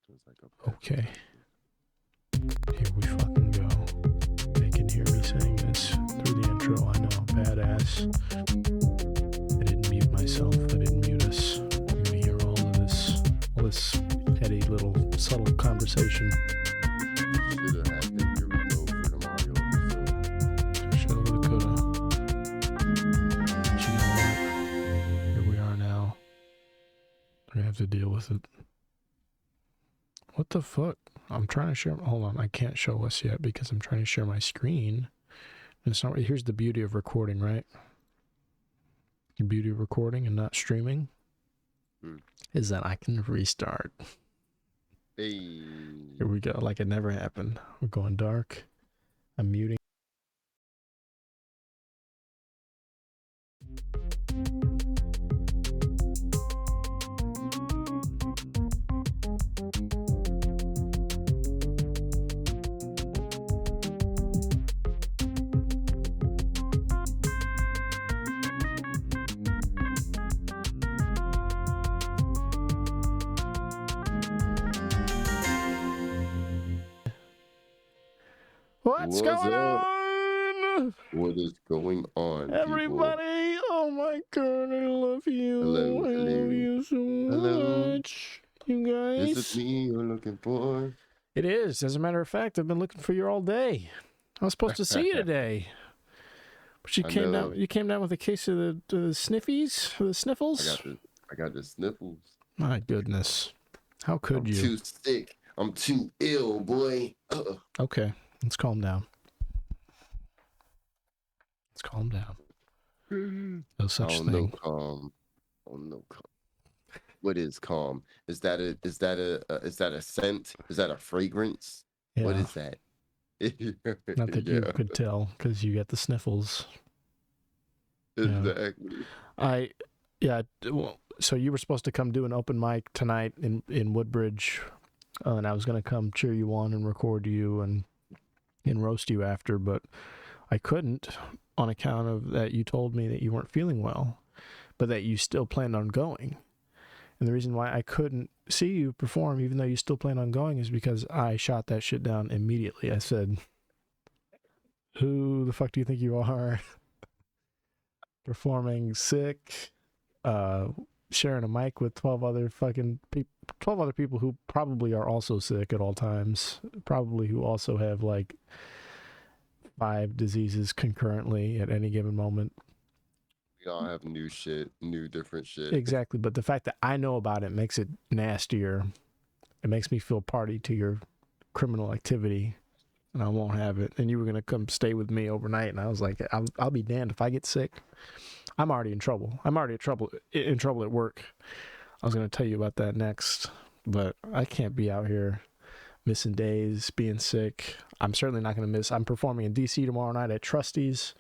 There's like a Okay. Here we fucking go. They can hear me saying this through the intro. I know, badass. I didn't mute myself. I didn't mute us. You're gonna hear all this petty little subtle conversation. should have had that here we go for the Mario episode. Shoulda, coulda. But you know what? Here we are now. I have to deal with it. What the fuck? I'm trying to share. Hold on, I can't show us yet because I'm trying to share my screen. And it's not. Here's the beauty of recording, right? The beauty of recording and not streaming is that I can restart. Hey. Here we go, like it never happened. We're going dark. I'm muting. What's going on? What is going on, everybody? people? Oh my god, I love you. Hello, I love you so much. You guys. Is it me you're looking for? It is. As a matter of fact, I've been looking for you all day. I was supposed to see you today. But you came down with a case of the sniffies, the sniffles. I got the sniffles. My goodness. How could you? I'm too sick. I'm too ill, boy. Okay, let's calm down. Let's calm down. No such thing. No calm. Oh no calm. What is calm? Is that a scent? Is that a fragrance? Yeah. What is that? Not that you could tell because you get the sniffles. Exactly. So you were supposed to come do an open mic tonight in Woodbridge, and I was going to come cheer you on and record you and roast you after, but I couldn't on account of that you told me that you weren't feeling well, but that you still planned on going. And the reason why I couldn't see you perform, even though you still planned on going, is because I shot that shit down immediately. I said, who the fuck do you think you are? Performing sick, sharing a mic with 12 other people who probably are also sick at all times, probably who also have like 5 diseases concurrently at any given moment. We all have new different shit. Exactly, but the fact that I know about it makes it nastier. It makes me feel party to your criminal activity, and I won't have it. And you were gonna come stay with me overnight, and I was like, I'll be damned if I get sick. I'm already in trouble. I'm already in trouble at work. I was gonna tell you about that next, but I can't be out here missing days, being sick. I'm certainly not gonna miss. I'm performing in DC tomorrow night at Trusty's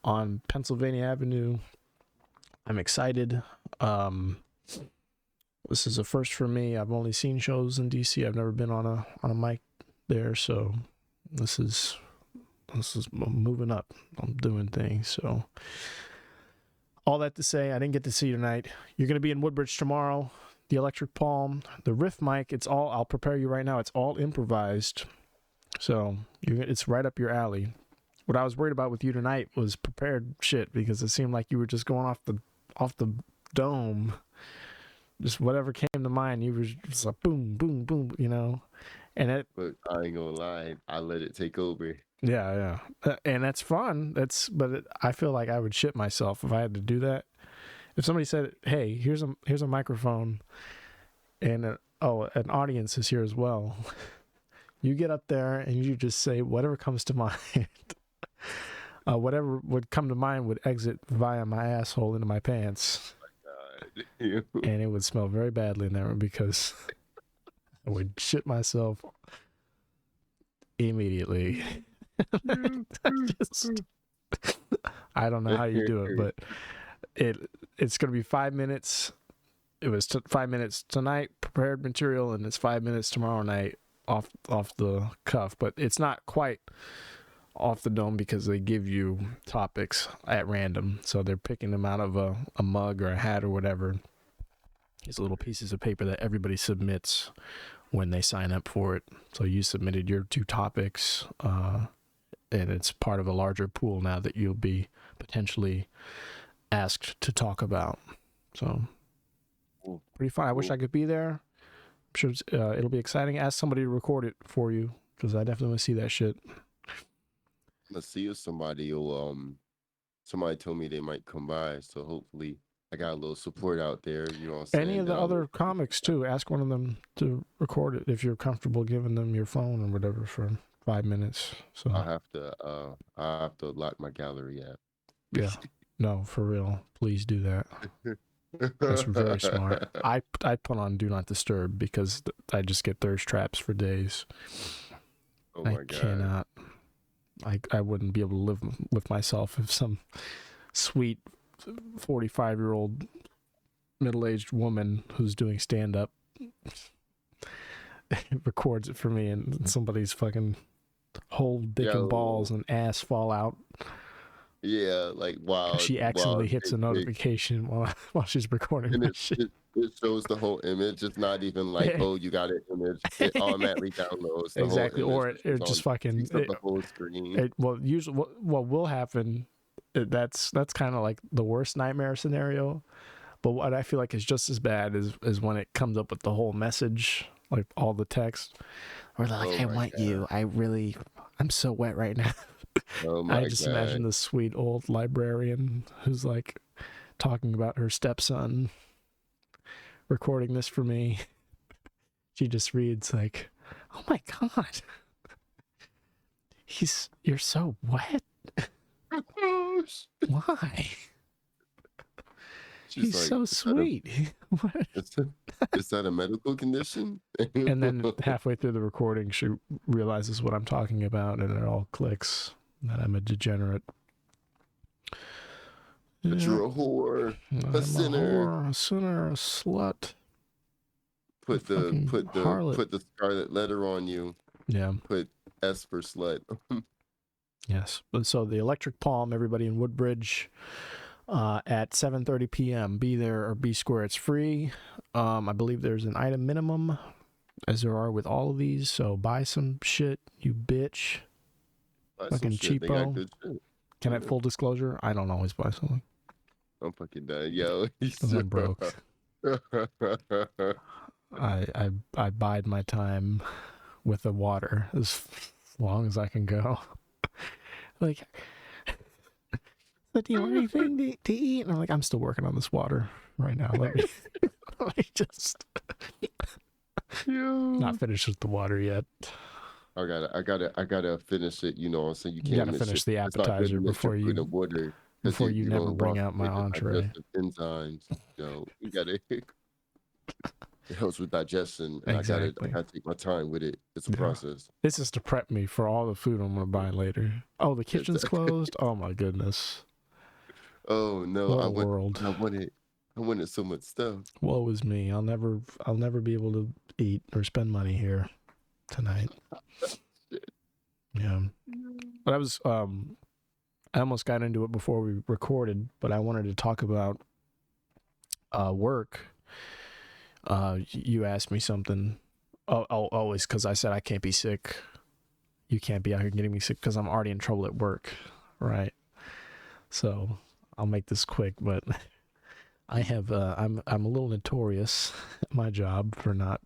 on Pennsylvania Avenue. I'm excited. This is a first for me. I've only seen shows in DC. I've never been on a mic there, so this is moving up. I'm doing things. So all that to say, I didn't get to see you tonight. You're going to be in Woodbridge tomorrow. The Electric Palm, the Riff mic. I'll prepare you right now. It's all improvised, so it's right up your alley. What I was worried about with you tonight was prepared shit, because it seemed like you were just going off the dome. Just whatever came to mind, you were just like boom, boom, boom, you know. But I ain't gonna lie, I let it take over. Yeah, and that's fun. I feel like I would shit myself if I had to do that. If somebody said, "Hey, here's a microphone, and an audience is here as well," you get up there and you just say whatever comes to mind. Whatever would come to mind would exit via my asshole into my pants. Oh my God. And it would smell very badly in there because I would shit myself immediately. I don't know how you do it, but it's going to be 5 minutes. It was 5 minutes tonight, prepared material, and it's 5 minutes tomorrow night off the cuff. But it's not quite off the dome because they give you topics at random, so they're picking them out of a mug or a hat or whatever. These little pieces of paper that everybody submits when they sign up for it. So you submitted your 2 topics, and it's part of a larger pool now that you'll be potentially asked to talk about. So pretty fun. I wish I could be there. I'm sure it'll be exciting. Ask somebody to record it for you, because I definitely want to see that shit. Let's see if somebody will somebody told me they might come by, so hopefully I got a little support out there, you know what I'm saying? Any of the other comics too, ask one of them to record it if you're comfortable giving them your phone or whatever for 5 minutes. So I have to lock my gallery app. Yeah. No, for real. Please do that. That's very smart. I put on Do Not Disturb because I just get thirst traps for days. Oh my God. I cannot. I wouldn't be able to live with myself if some sweet 45-year-old middle-aged woman who's doing stand-up records it for me and somebody's fucking whole dick and balls and ass fall out. Yeah, like wow. She accidentally hits a notification while she's recording and that shit. It shows the whole image. It's not even like, oh, you got an image. It automatically downloads the exactly, whole or it just fucking the whole screen. Usually what will happen. That's kind of like the worst nightmare scenario. But what I feel like is just as bad is when it comes up with the whole message, like all the text, where they're like, "I want you. I'm so wet right now." Oh my I just imagine this sweet old librarian who's like talking about her stepson recording this for me. She just reads like, "Oh my God, you're so wet. Why? He's like, so sweet." Is that a medical condition? And then halfway through the recording, she realizes what I'm talking about, and it all clicks that I'm a degenerate. But you're a whore, a sinner, a slut. Put the scarlet letter on you. Yeah. Put S for slut. Yes. So the Electric Palm, everybody in Woodbridge, at 7:30 p.m. Be there or be square. It's free. I believe there's an item minimum, as there are with all of these. So buy some shit, you bitch. Fucking cheapo. Can I full disclosure? I don't always buy something. I'm fucking done, yo. I'm broke. I bide my time with the water as long as I can go. Like, but do you want anything to eat? And I'm like, I'm still working on this water right now. Let me just not finished with the water yet. I gotta finish it. You know what I'm saying? You can't finish the appetizer before you the water. Before you never bring out my entree. Enzymes. You gotta. It helps with digestion. And exactly. I gotta take my time with it. It's a process. This is to prep me for all the food I'm gonna buy later. Oh, the kitchen's closed. Oh my goodness. Oh no! What I wanted so much stuff. Woe is me. I'll never be able to eat or spend money here tonight. Yeah. But I almost got into it before we recorded, but I wanted to talk about work. You asked me something. Always, because I said I can't be sick. You can't be out here getting me sick because I'm already in trouble at work, right? So I'll make this quick, but I have I'm a little notorious at my job for not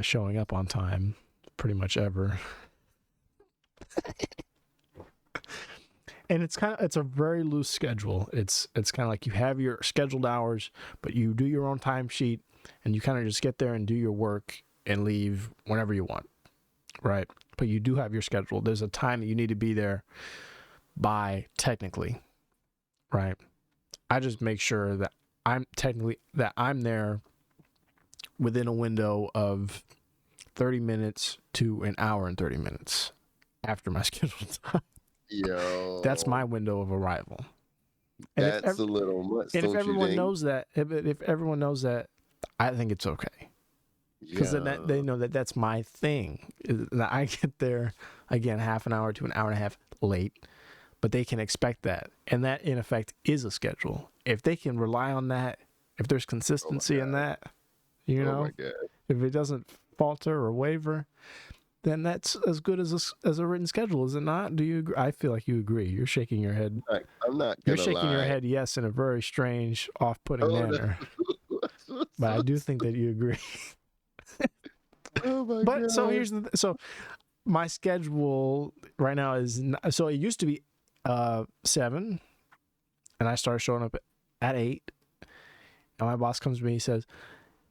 showing up on time pretty much ever. And it's a very loose schedule. It's kind of like you have your scheduled hours, but you do your own timesheet, and you kind of just get there and do your work and leave whenever you want, right? But you do have your schedule. There's a time that you need to be there by, technically, right? I just make sure that I'm there within a window of 30 minutes to an hour and 30 minutes after my scheduled time. Yo, that's my window of arrival. And that's a little much. And if everyone knows that, if everyone knows that, I think it's okay. Because then they know that that's my thing. That I get there again half an hour to an hour and a half late, but they can expect that, and that in effect is a schedule. If they can rely on that, if there's consistency in that, you know, if it doesn't falter or waver, then that's as good as a written schedule, is it not? Do you agree? I feel like you agree. You're shaking your head. I'm not You're gonna shaking your lie. head yes in a very strange, off-putting Oh, manner. But I do think that you agree. oh my But so god. here's so my schedule right now is so it used to be 7, and I started showing up at 8, and my boss comes to me and says,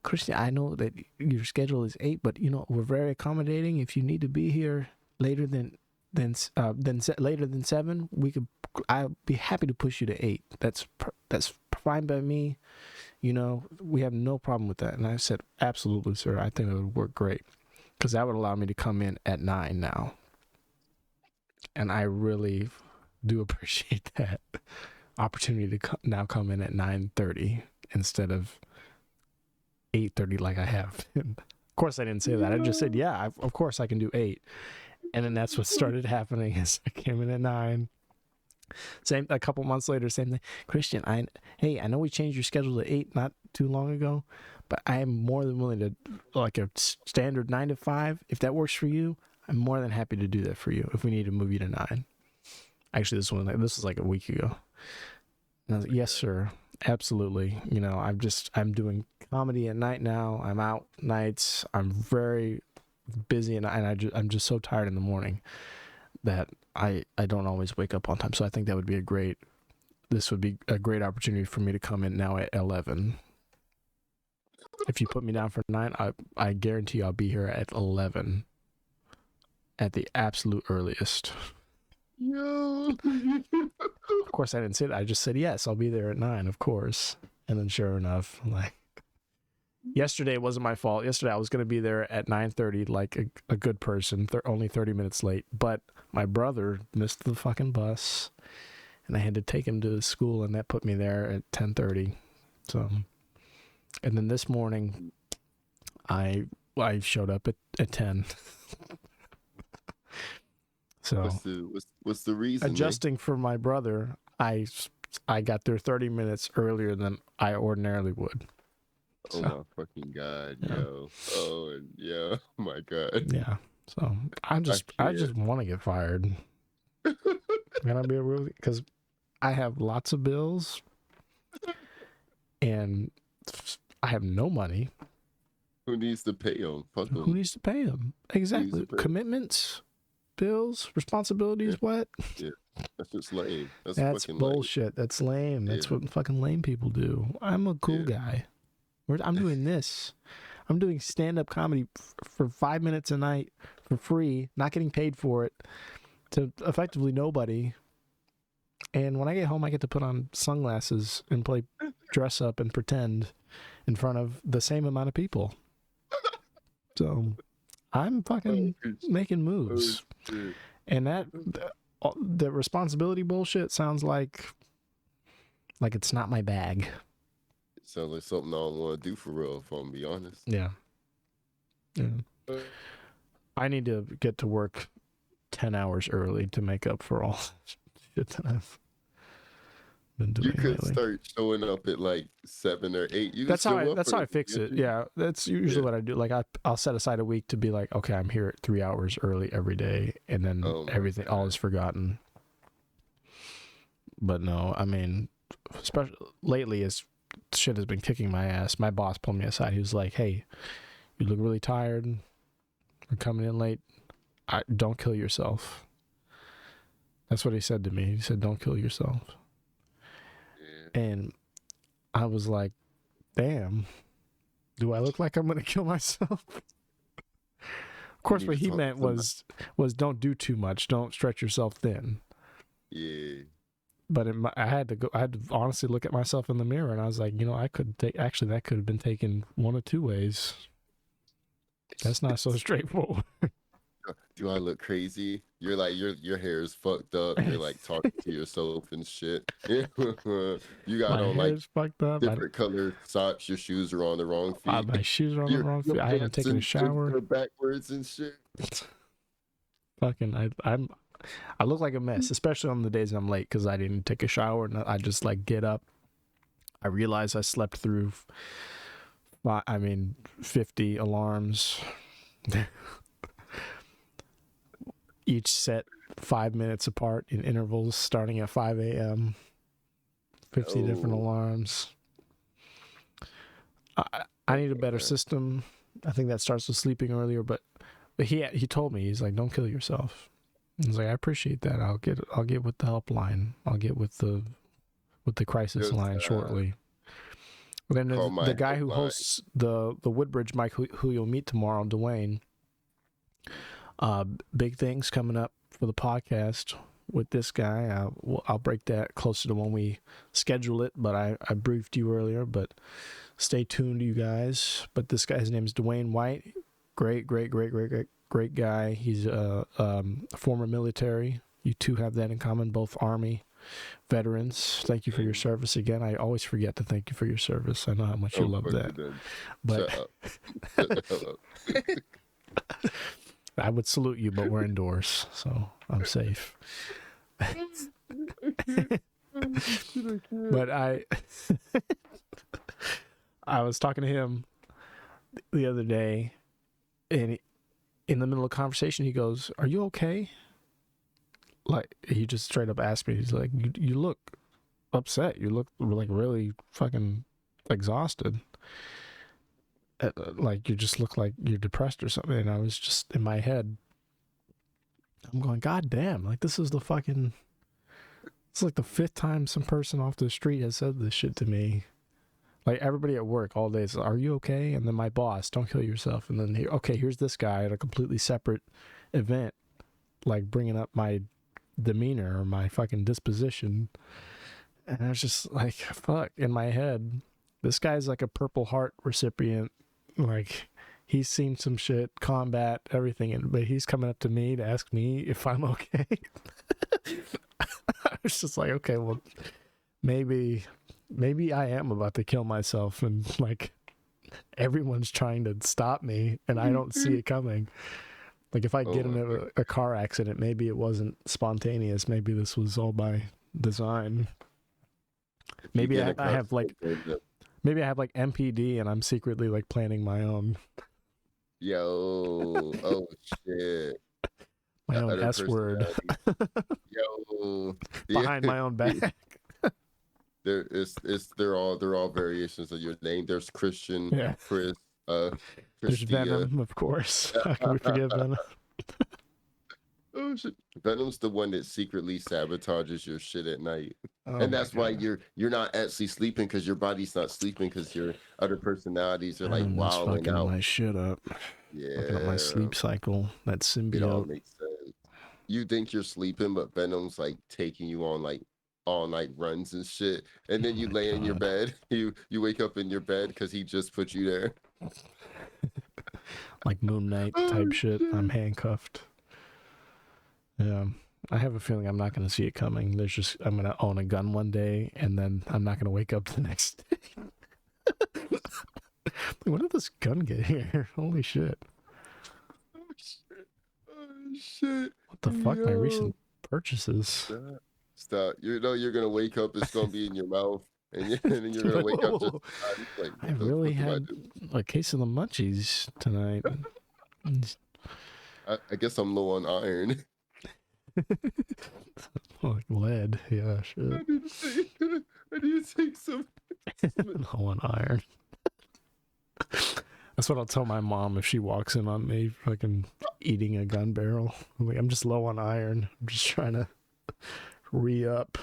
Christian, I know that your schedule is 8, but we're very accommodating. If you need to be here later than later than 7, I'll be happy to push you to 8. That's fine by me. We have no problem with that. And I said, absolutely, sir. I think it would work great, because that would allow me to come in at 9 now. And I really do appreciate that opportunity to now come in at 9:30 instead of 8:30 like I have. Of course, I didn't say that. I just said, yeah, of course I can do 8. And then that's what started happening is I came in at 9. A couple months later, same thing. Christian, I know we changed your schedule to 8 not too long ago, but I am more than willing to, like a standard 9 to 5. If that works for you, I'm more than happy to do that for you if we need to move you to 9. Actually, this was like a week ago. And I was like, yes, sir. Absolutely. I'm doing comedy at night now. I'm out nights. I'm very busy, and I'm just so tired in the morning that I don't always wake up on time. So I think that would be this would be a great opportunity for me to come in now at 11. If you put me down for 9, I guarantee I'll be here at 11 at the absolute earliest. Yo. Of course, I didn't say that. I just said, yes, I'll be there at 9, of course. And then sure enough, yesterday wasn't my fault. Yesterday I was going to be there at 9:30 like a good person, only 30 minutes late. But my brother missed the fucking bus, and I had to take him to school, and that put me there at 10:30. So, and then this morning, I showed up at 10. So what's the reason? Adjusting for my brother, I got there 30 minutes earlier than I ordinarily would. Oh my fucking god, yeah. Yo. Oh yeah, oh my god. Yeah. So I just want to get fired. Can I be real? Because I have lots of bills, and I have no money. Who needs to pay them? Fuck them. Who needs to pay them? Exactly. Commitments, bills, responsibilities. Yeah. What? Yeah, that's just lame. That's fucking bullshit. Lame. That's lame. That's what fucking lame people do. I'm a cool guy. I'm doing this. I'm doing stand-up comedy for 5 minutes a night for free, not getting paid for it, to effectively nobody. And when I get home, I get to put on sunglasses and dress up and pretend in front of the same amount of people. So I'm fucking making moves. And that the responsibility bullshit sounds like it's not my bag. It sounds like something I don't want to do for real, if I'm be honest. Yeah. I need to get to work 10 hours early to make up for all shit that I've been doing. You could lately. start showing up at like 7 or 8. That's how I fix it. Yeah, that's usually what I do. Like I'll set aside a week to be like, okay, I'm here at 3 hours early every day, and then everything all is forgotten. But no, I mean, especially lately, as shit has been kicking my ass. My boss pulled me aside. He was like, "Hey, you look really tired. We're coming in late. Don't kill yourself." That's what he said to me. He said, "Don't kill yourself." Yeah. And I was like, "Damn, do I look like I'm gonna kill myself?" Of course, what he meant was don't do too much. Don't stretch yourself thin. Yeah. But I had to honestly look at myself in the mirror, and I was like, that could have been taken one of two ways. That's not so straightforward. Do I look crazy? You're like your hair is fucked up. You're like talking to yourself and shit. You got on like fucked up. different colored socks. Your shoes are on the wrong feet. My shoes are on the wrong feet. I haven't taken a shower. Backwards and shit. Fucking, I look like a mess, especially on the days I'm late because I didn't take a shower, and I just like get up. I realize I slept through 50 alarms Each set 5 minutes apart in intervals starting at 5 a.m. 50 different Oh, alarms. I need a better system. I think that starts with sleeping earlier, but he told me, he's like, don't kill yourself. He's like, I appreciate that. I'll get with the helpline. I'll get with the crisis just line shortly. But then call there's my the guy who helpline. hosts the Woodbridge Mike, who you'll meet tomorrow, Dwayne. Big things coming up for the podcast with this guy. I'll break that closer to when we schedule it, but I briefed you earlier, but stay tuned, you guys. But this guy, his name is Dwayne White. Great guy. He's a former military. You two have that in common, both Army veterans. Thank you for your service again. I always forget to thank you for your service. I know how much you love that. But Shut up. I would salute you, but we're indoors, so I'm safe. But I was talking to him the other day, and in the middle of the conversation, he goes, "Are you okay?" Like, he just straight up asked me. He's like, "You look upset. You look like really fucking exhausted. Like you just look like you're depressed or something." And I was just in my head, I'm going, God damn, like this is it's like the fifth time some person off the street has said this shit to me. Like everybody at work all day is, "Are you okay?" And then my boss, "Don't kill yourself." And then here's this guy at a completely separate event, like bringing up my demeanor or my fucking disposition. And I was just like, fuck, in my head, this guy's like a Purple Heart recipient. Like, he's seen some shit, combat, everything, but he's coming up to me to ask me if I'm okay. I was just like, okay, well, maybe I am about to kill myself, and like everyone's trying to stop me, and I don't see it coming. Like if I get in a car accident, maybe it wasn't spontaneous. Maybe this was all by design. Maybe I have like MPD, and I'm secretly like planning my own oh shit. my own Other S word Yo, behind my own back. They're all variations of your name. There's Christian, Yeah. Chris, There's Christia. Venom, of course. How can we forget Venom? Oh shit. Venom's the one that secretly sabotages your shit at night. Oh And that's why God. you're not actually sleeping, because your body's not sleeping, because your other personalities are like Venom is wilding fucking out. my shit up. Fucking up my Yeah, sleep cycle. That it all symbiote. makes sense. You think you're sleeping, but Venom's like taking you on like all night runs and shit. And then Oh you my lay in your God. bed. You wake up in your bed because he just put you there. Like Moon Knight type shit. I'm handcuffed. Yeah. I have a feeling I'm not going to see it coming. I'm going to own a gun one day, and then I'm not going to wake up the next day. When did this gun get here? Holy shit. Oh shit. Oh shit. What the fuck? My recent purchases. Stop. You know you're gonna wake up, it's gonna be in your mouth, and then you're gonna wake up just like, I really what do I had do? a case of the munchies tonight. I guess I'm low on iron. Like lead. Yeah, shit. I need to take some. Low on iron. That's what I'll tell my mom if she walks in on me fucking eating a gun barrel. I'm like, I'm just low on iron. I'm just trying to re-up.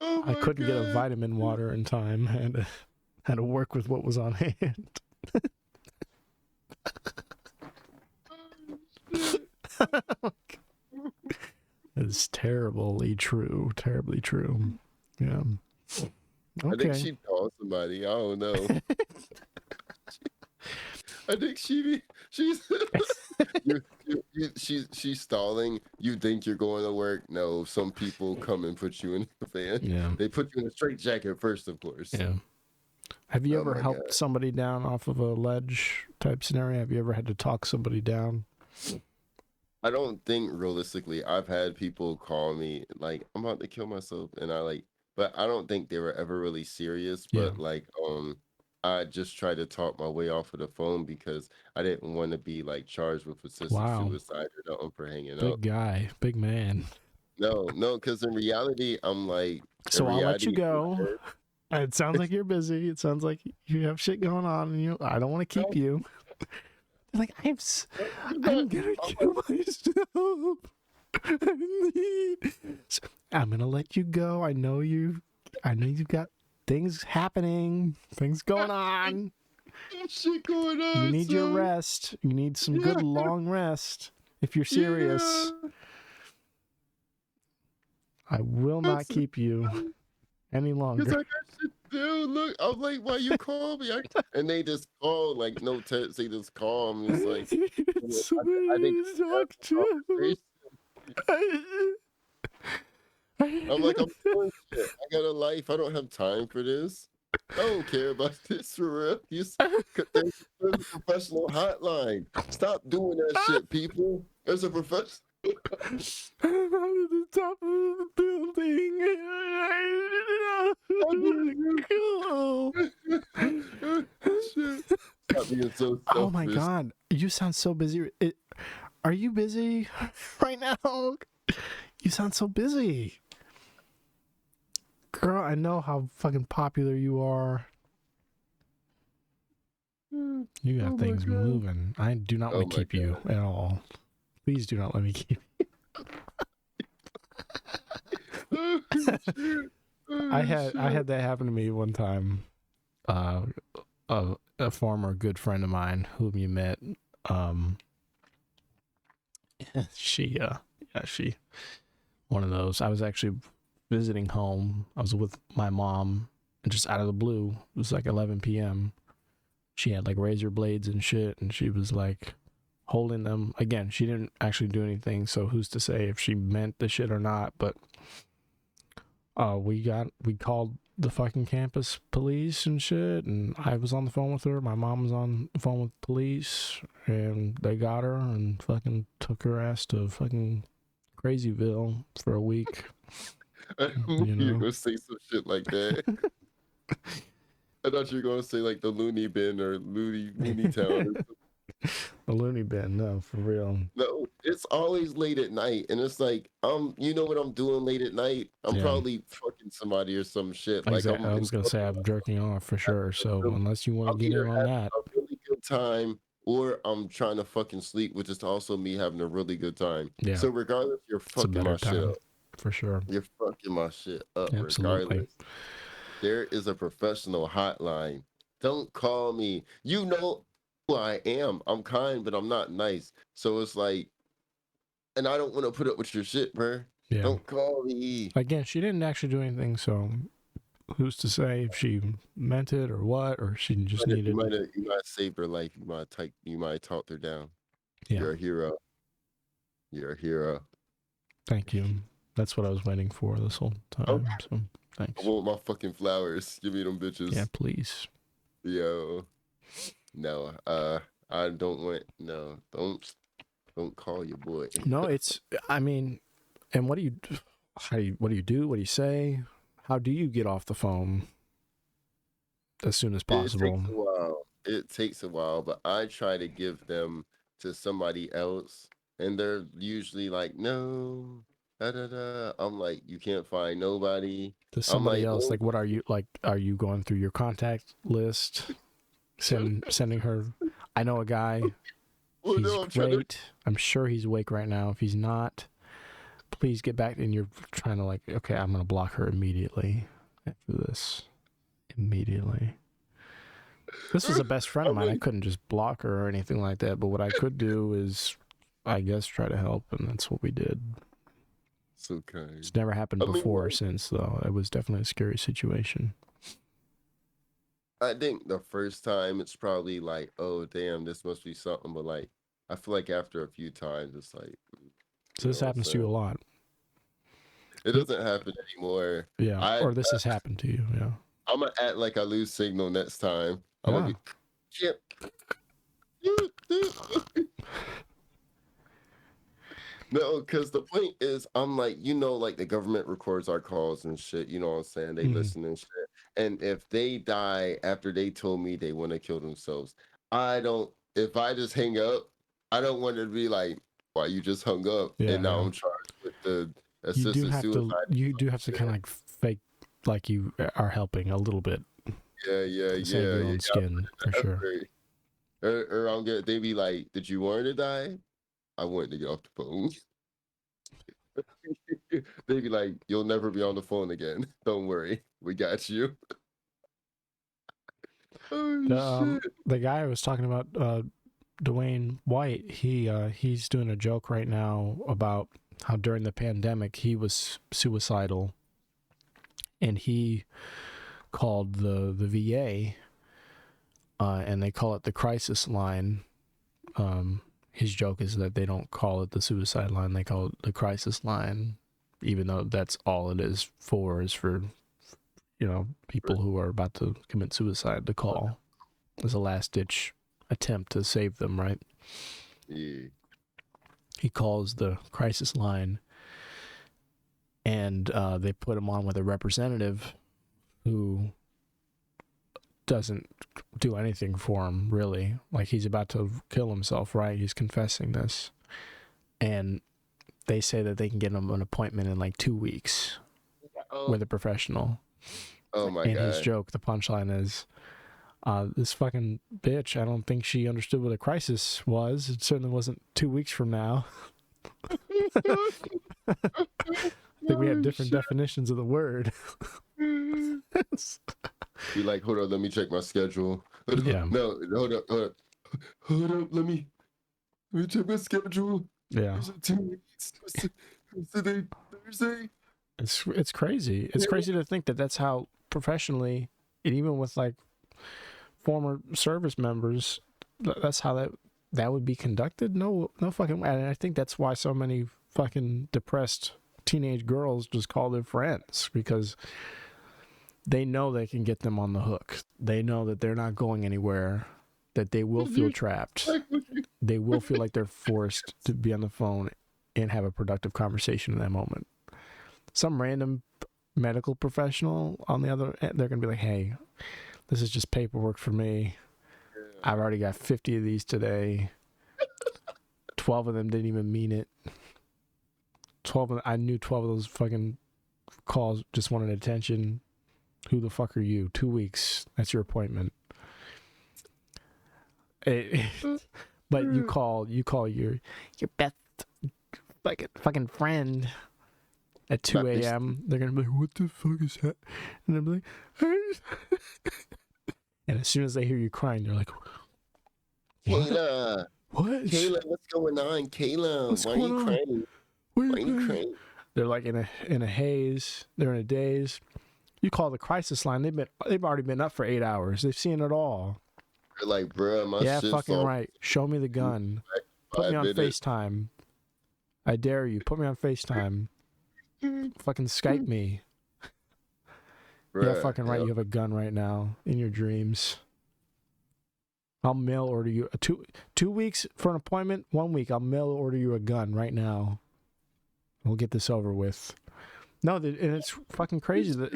Oh I couldn't get a God. vitamin water in time. I had to work with what was on hand. It's terribly true. Terribly true. Yeah. I think Okay. she called somebody. I don't know. I think she's she's stalling. You think you're going to work? No, some people come and put you in the van. Yeah. They put you in a straight jacket first, of course. Yeah. Have you Oh ever my helped God. somebody down off of a ledge type scenario? Have you ever had to talk somebody down? I don't think realistically I've had people call me like I'm about to kill myself, and but I don't think they were ever really serious. Yeah. But I just tried to talk my way off of the phone because I didn't want to be like charged with assisted Wow. suicide or nothing for hanging up. Big guy. Big man. No, because in reality, So I'll let you I'm go. It sounds like you're busy. It sounds like you have shit going on, and I don't want to keep you. Like I'm gonna kill myself. So, I'm gonna let you go. I know you've got things happening, things going on. shit going on. You need your son. rest. You need some good long rest. If you're serious, I will not keep you any longer. Because I got shit to do. Look, I'm like, why you call me? And they just call, like, no text. They just call me. It's like, I think Somebody to talk to. I'm like, I'm doing shit. I got a life. I don't have time for this. I don't care about this for real. There's a professional hotline. Stop doing that shit, people. There's a professional. I'm at the top of the building. Stop being so selfish. Oh my god, you sound so busy. Are you busy right now? You sound so busy. Girl, I know how fucking popular you are. You got things moving. I do not want to keep you at all. Please do not let me keep you. I had that happen to me one time. A former good friend of mine whom you met, she one of those. I was actually visiting home. I was with my mom, and just out of the blue, it was like 11 p.m. She had like razor blades and shit, and she was like holding them. Again, she didn't actually do anything, so who's to say if she meant the shit or not, but we called the fucking campus police and shit, and I was on the phone with her. My mom was on the phone with police, and they got her and fucking took her ass to fucking Crazyville for a week. You're gonna say some shit like that. I thought you were gonna say like the Looney Bin or Looney Town. The Looney Bin, no, for real. No, it's always late at night, and it's like, you know what I'm doing late at night? I'm probably fucking somebody or some shit. Like I was gonna say I'm jerking off for sure. So unless you want to get in on that, a really good time, or I'm trying to fucking sleep, which is also me having a really good time. Yeah. So regardless, you're fucking my shit up. For sure. You're fucking my shit up. Absolutely. Regardless, there is a professional hotline. Don't call me. You know who I am. I'm kind, but I'm not nice. So it's like, and I don't want to put up with your shit, bro. Yeah. Don't call me. Again, she didn't actually do anything, so who's to say if she meant it or what, or she just needed. You might have saved her life. You might have talked her down. Yeah. You're a hero. You're a hero. Thank you. That's what I was waiting for this whole time. Oh. So thanks. I want my fucking flowers. Give me them bitches. Yeah, please. Yo. No, I don't want. No, don't call your boy. No, I mean, and what do you do? What do you say? How do you get off the phone as soon as possible? It takes a while, but I try to give them to somebody else, and they're usually like, no. I'm like, you can't find nobody. To somebody else, like, what are you like? Are you going through your contact list, sending her? I know a guy. He's great. I'm sure he's awake right now. If he's not, please get back. And you're trying to like, okay, I'm gonna block her immediately after this. Immediately. This was a best friend of mine. I couldn't just block her or anything like that. But what I could do is, I guess, try to help, and that's what we did. So kind. It's never happened before or since, though. It was definitely a scary situation. I think the first time it's probably like, oh damn, this must be something. But like, I feel like after a few times, it's like. So this happens to you a lot. It doesn't happen anymore. Yeah, or this has happened to you. Yeah. I'm gonna act like I lose signal next time. I'm gonna be. No, because the point is, I'm like, like the government records our calls and shit. You know what I'm saying? They listen and shit. And if they die after they told me they want to kill themselves, I don't, if I just hang up, I don't want to be like, why you just hung up and Yeah, now yeah. I'm charged with the You do assisted have to. suicide. You do have to kind of like fake like you are helping a little bit Yeah, yeah, to save yeah. your You own gotta put skin in for the sure. effort. Or I'll get, they be like, did you want to die? I wanted to get off the phone. They be like, you'll never be on the phone again. Don't worry. We got you. Oh, shit. The guy I was talking about, Dwayne White, he's doing a joke right now about how during the pandemic he was suicidal, and he called the VA, and they call it the crisis line. His joke is that they don't call it the suicide line; they call it the crisis line, even though that's all it is for people who are about to commit suicide to call as a last ditch attempt to save them, right? Yeah. He calls the crisis line, and they put him on with a representative who doesn't do anything for him, really. Like, he's about to kill himself, right? He's confessing this. And they say that they can get him an appointment in like 2 weeks Oh, with a professional. oh my And his God. joke, the punchline is, this fucking bitch, I don't think she understood what a crisis was. It certainly wasn't 2 weeks from now. I think we had different definitions of the word. Be like, hold on, let me check my schedule. Yeah. No, hold up, hold up, let me check my schedule. Yeah. Is it 2 weeks? What's the day? Thursday? It's crazy. It's crazy to think that that's how professionally, and even with like former service members, that's how that would be conducted. No fucking way. And I think that's why so many fucking depressed teenage girls just call their friends, because they know they can get them on the hook. They know that they're not going anywhere, that they will feel trapped. They will feel like they're forced to be on the phone and have a productive conversation in that moment. Some random medical professional on the other end, they're going to be like, hey, this is just paperwork for me. I've already got 50 of these today. 12 of them didn't even mean it. I knew 12 of those fucking calls just wanted attention. Who the fuck are you? 2 weeks. That's your appointment. But you call your best fucking friend at 2 a.m. They're gonna be like, what the fuck is that? And they'll be like, hey. And as soon as they hear you crying, they're like, what? Kayla. What? Kayla, what's going on? Kayla, What's why going are you on? crying? Why are you crying? They're like in a haze. They're in a daze. You call the crisis line. They've already been up for 8 hours. They've seen it all. They're like, bro, my Yeah, shit's fucking all right. Show me the gun. Put me on FaceTime. I dare you. Put me on FaceTime. Fucking Skype me. Bruh, Yeah, fucking right. You have a gun right now in your dreams. I'll mail order you 2 weeks for an appointment. 1 week, I'll mail order you a gun right now. We'll get this over with. No, and it's fucking crazy that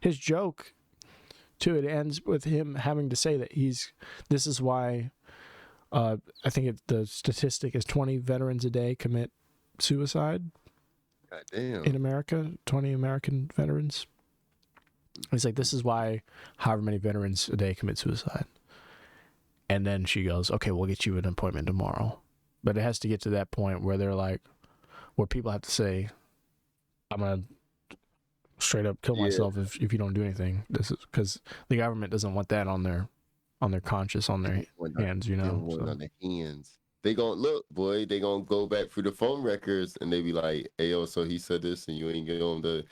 his joke, too, it ends with him having to say that this is why, I think the statistic is 20 veterans a day commit suicide. God damn. In America, 20 American veterans. He's like, this is why however many veterans a day commit suicide. And then she goes, okay, we'll get you an appointment tomorrow. But it has to get to that point where they're like, where people have to say, I'm going to straight up kill myself if you don't do anything. This is because the government doesn't want that on their conscience, on their hands, On their hands. They gonna look, boy. They gonna go back through the phone records and they be like, "Hey, yo, so he said this, and you ain't going to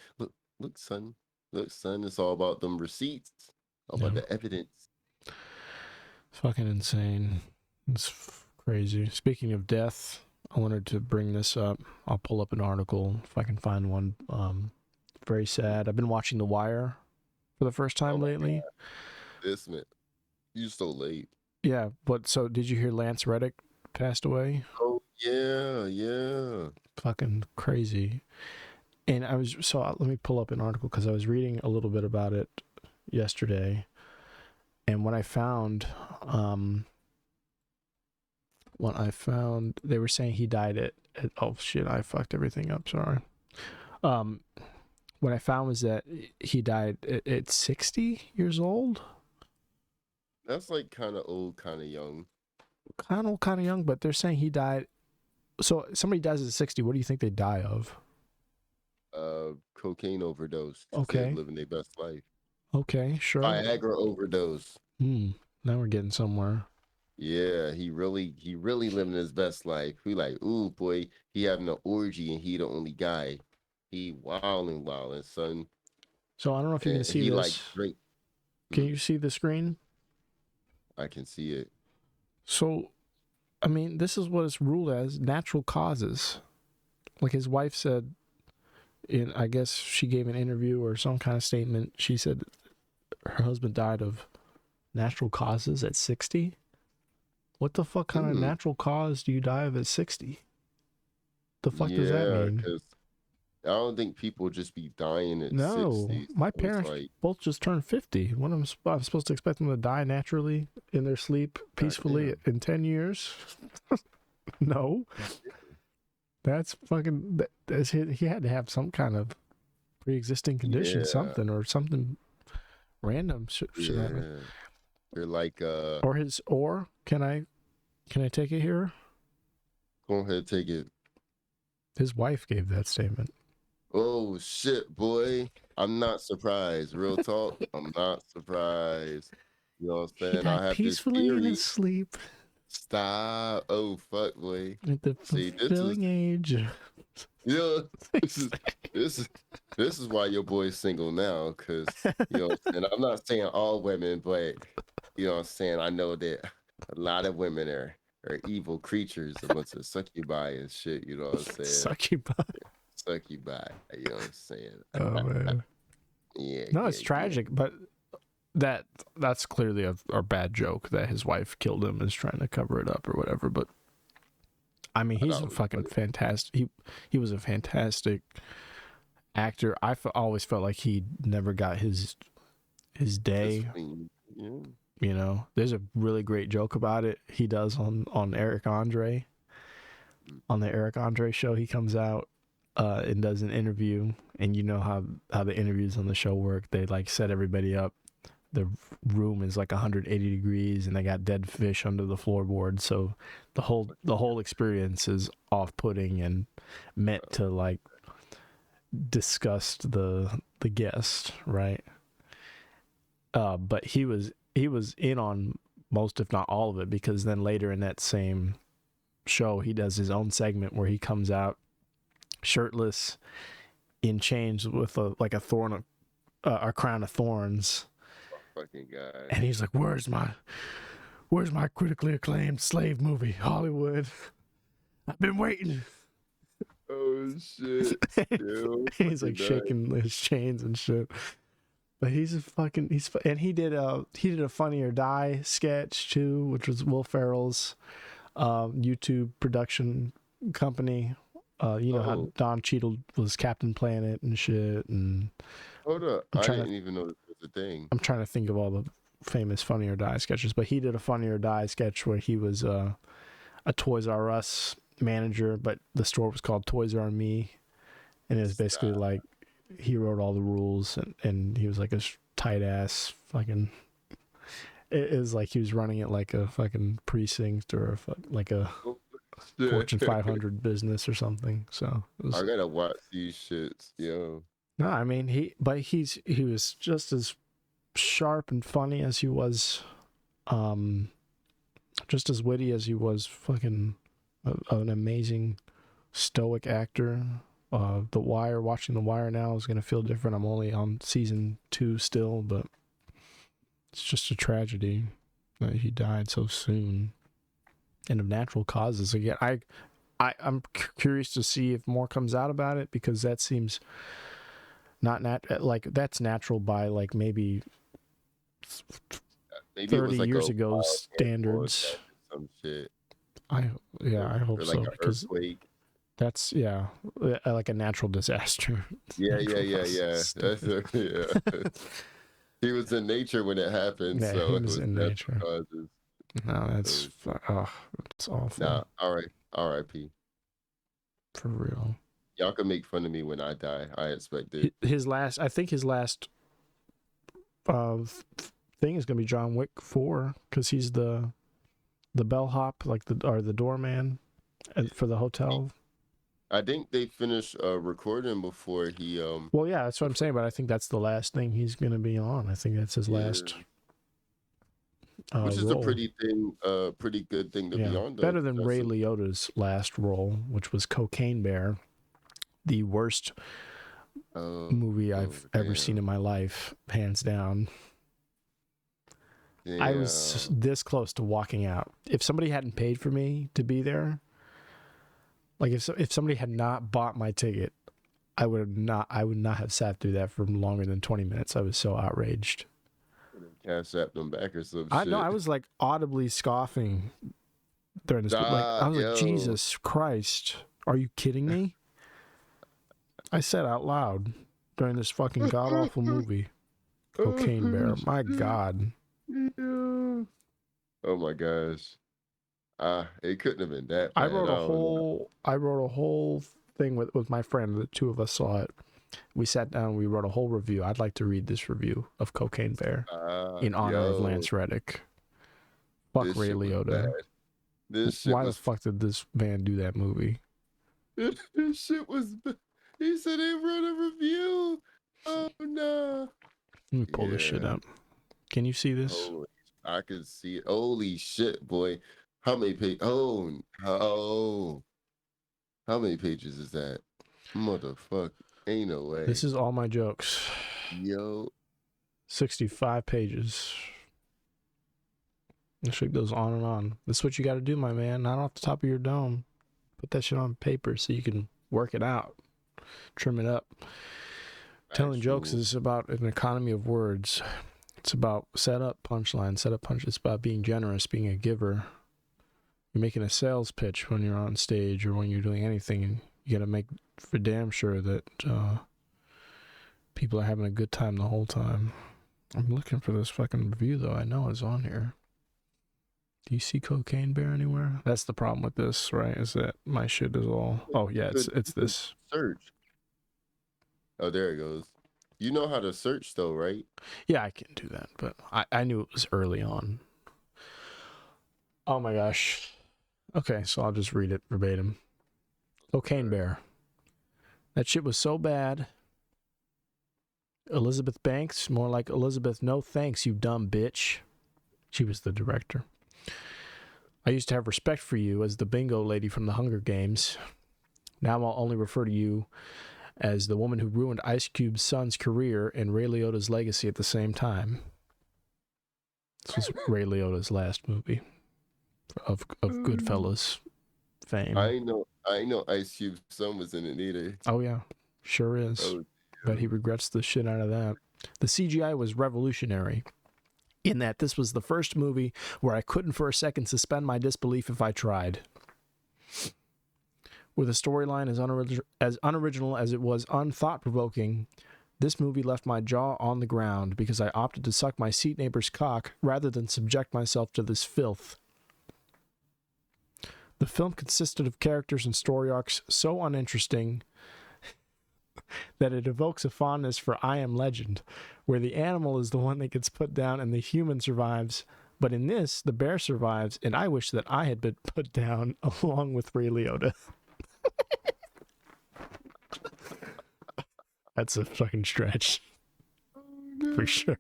look, son. Look, son. It's all about them receipts, all about the evidence." It's fucking insane. It's crazy. Speaking of death, I wanted to bring this up. I'll pull up an article if I can find one. Very sad. I've been watching The Wire for the first time lately. God. This man, you so late. Yeah, but so did you hear Lance Reddick passed away? Oh yeah. Fucking crazy. And let me pull up an article because I was reading a little bit about it. yesterday, and when I found they were saying he died at oh shit, I fucked everything up, sorry. What I found was that he died at 60 years old. That's like kind of old, kind of young. Kind of young, but they're saying he died. So somebody dies at 60. What do you think they die of? Cocaine overdose because they're Okay. living their best life. Okay, sure. Viagra overdose. Now we're getting somewhere. Yeah, he really living his best life. We like, ooh boy, he having an orgy and he the only guy. He wilding, son. So I don't know if you can see he this. Like drink. Can you see the screen? I can see it. So, I mean, this is what it's ruled as natural causes. Like his wife said, I guess she gave an interview or some kind of statement. She said her husband died of natural causes at 60. What the fuck kind of natural cause do you die of at 60? The fuck does that mean? Because I don't think people just be dying at 60. No, my parents both just turned 50. When I'm supposed to expect them to die naturally in their sleep peacefully in 10 years? No. That's fucking... he had to have some kind of pre-existing condition, something random should happen. They're like... Or can I take it here? Go ahead, take it. His wife gave that statement. Oh shit, boy! I'm not surprised. Real talk, I'm not surprised. You know what I'm saying? I have peacefully this theory. In his sleep. Stop! Oh fuck, boy! At the fulfilling age. Yeah, this is why your boy's single now, because you know what I'm saying? I'm not saying all women, but you know what I'm saying? I know that a lot of women are evil creatures, a bunch of succubi and shit. You know what I'm saying? Succubi, you know what I'm saying? Oh man. Yeah. No, it's tragic, but that's clearly a bad joke that his wife killed him, is trying to cover it up or whatever. But I mean, he's a fucking fantastic. He was a fantastic actor. Always felt like he never got his day. Yeah. You know, there's a really great joke about it he does on Eric Andre. On the Eric Andre show, he comes out and does an interview, and you know how the interviews on the show work. They like set everybody up. The room is like 180 degrees, and they got dead fish under the floorboard. So the whole experience is off-putting and meant to like disgust the guest, right? But he was in on most, if not all of it, because then later in that same show, he does his own segment where he comes out shirtless, in chains with a crown of thorns. Fucking guy. And he's like, "Where's my critically acclaimed slave movie, Hollywood? I've been waiting." Oh shit! He's like shaking his chains and shit. But he did a Funny or Die sketch too, which was Will Ferrell's YouTube production company. You know how Don Cheadle was Captain Planet and shit. And hold up, I didn't even know this was a thing. I'm trying to think of all the famous Funny or Die sketches, but he did a Funny or Die sketch where he was a Toys R Us manager, but the store was called Toys R Me, and it was basically like he wrote all the rules, and he was like a tight ass fucking. It was like he was running it like a fucking precinct or like a Fortune 500 business or something. So I gotta watch these shits, yo. No, I mean he was just as sharp and funny as he was, just as witty as he was fucking an amazing stoic actor. The Wire, watching The Wire now is gonna feel different. I'm only on season 2 still, but it's just a tragedy that he died so soon and of natural causes. Again, I'm curious to see if more comes out about it, because that seems not like that's natural by like maybe 30 like years ago standards. Some shit. I hope like so, because earthquake. That's like a natural disaster. Yeah. That's yeah. He was in nature when it happened, Yeah, he so it was was in natural nature. causes. No, Oh, it's awful. nah, all right, R.I.P. For real. Y'all can make fun of me when I die. I expect it. I think his last uh, thing is gonna be John Wick 4 because he's the bellhop, like the doorman for the hotel. I think they finished recording before he Well, yeah, that's what I'm saying. But I think that's the last thing he's gonna be on. I think that's his yeah, last which is a role. pretty good thing to be Yeah, on though. better than That's Ray Liotta's last role, which was Cocaine Bear, the worst movie I've ever seen in my life, hands down. I was this close to walking out. If somebody hadn't paid for me to be there, like if somebody had not bought my ticket, I would not have sat through that for longer than 20 minutes. I was so outraged. Cash app them back or some I shit. know I was like audibly scoffing during this. Like I was like, Jesus Christ, are you kidding me? I said out loud during this fucking god awful movie, Cocaine Bear. My God. Yeah. Oh my gosh. It couldn't have been that bad. I wrote a whole thing with my friend. The two of us saw it. We sat down. We wrote a whole review. I'd like to read this review of Cocaine Bear in honor of Lance Reddick. Fuck Ray Liotta. Why the fuck did this man do that movie? This shit was. He said he wrote a review. Oh no. Let me pull this shit up. Can you see this? I can see it. Holy shit, boy. How many pages? Oh. How many pages is that? Motherfucker. Ain't no way. This is all my jokes. Yo. 65 pages. This shit goes on and on. This is what you got to do, my man. Not off the top of your dome. Put that shit on paper so you can work it out. Trim it up. Telling jokes is about an economy of words. It's about setup, punchline, setup, punch. It's about being generous, being a giver. You're making a sales pitch when you're on stage or when you're doing anything, and you got to make for damn sure that people are having a good time the whole time. I'm looking for this fucking review, though. I know it's on here. Do you see Cocaine Bear anywhere? That's the problem with this, right? Is that my shit is all... Oh, yeah, it's this. Search. Oh, there it goes. You know how to search, though, right? Yeah, I can do that, but I knew it was early on. Oh, my gosh. Okay, so I'll just read it verbatim. Cocaine Bear. That shit was so bad. Elizabeth Banks, more like Elizabeth No Thanks, you dumb bitch. She was the director. I used to have respect for you as the bingo lady from the Hunger Games. Now I'll only refer to you as the woman who ruined Ice Cube's son's career and Ray Liotta's legacy at the same time. This was Ray Liotta's last movie of Goodfellas fame. I know Ice Cube's son was in it either. Oh yeah, sure is. Oh, but he regrets the shit out of that. The CGI was revolutionary in that this was the first movie where I couldn't for a second suspend my disbelief if I tried. With a storyline as unoriginal as it was unthought-provoking, this movie left my jaw on the ground because I opted to suck my seat neighbor's cock rather than subject myself to this filth. The film consisted of characters and story arcs so uninteresting that it evokes a fondness for I Am Legend, where the animal is the one that gets put down and the human survives. But in this, the bear survives, and I wish that I had been put down along with Ray Liotta. That's a fucking stretch. For sure.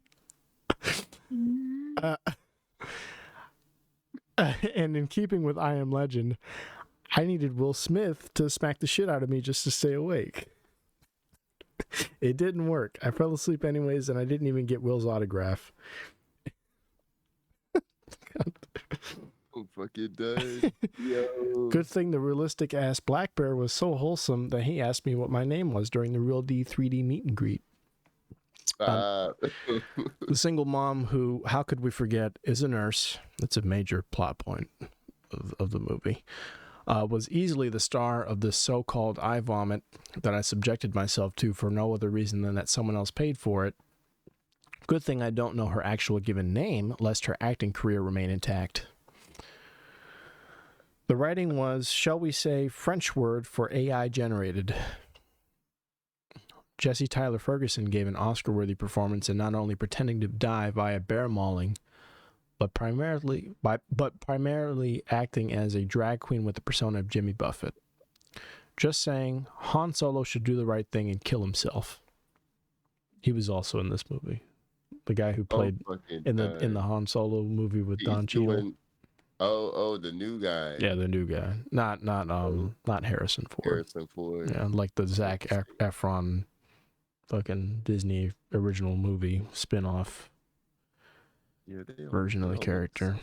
And in keeping with I Am Legend, I needed Will Smith to smack the shit out of me just to stay awake. It didn't work. I fell asleep anyways, and I didn't even get Will's autograph. Oh, fucking died. Yo. Good thing the realistic ass black bear was so wholesome that he asked me what my name was during the Real D 3D meet and greet. The single mom who, how could we forget, is a nurse. That's a major plot point of the movie. Was easily the star of this so-called eye vomit that I subjected myself to for no other reason than that someone else paid for it. Good thing I don't know her actual given name, lest her acting career remain intact. The writing was, shall we say, French word for AI generated. Jesse Tyler Ferguson gave an Oscar-worthy performance in not only pretending to die via bear mauling, but primarily acting as a drag queen with the persona of Jimmy Buffett. Just saying, Han Solo should do the right thing and kill himself. He was also in this movie. The guy who played in the Han Solo movie with Don Cheadle. The new guy. Yeah, the new guy. Not Harrison Ford. Harrison Ford. Yeah, like the Zac Efron fucking Disney original movie spin-off version of the character.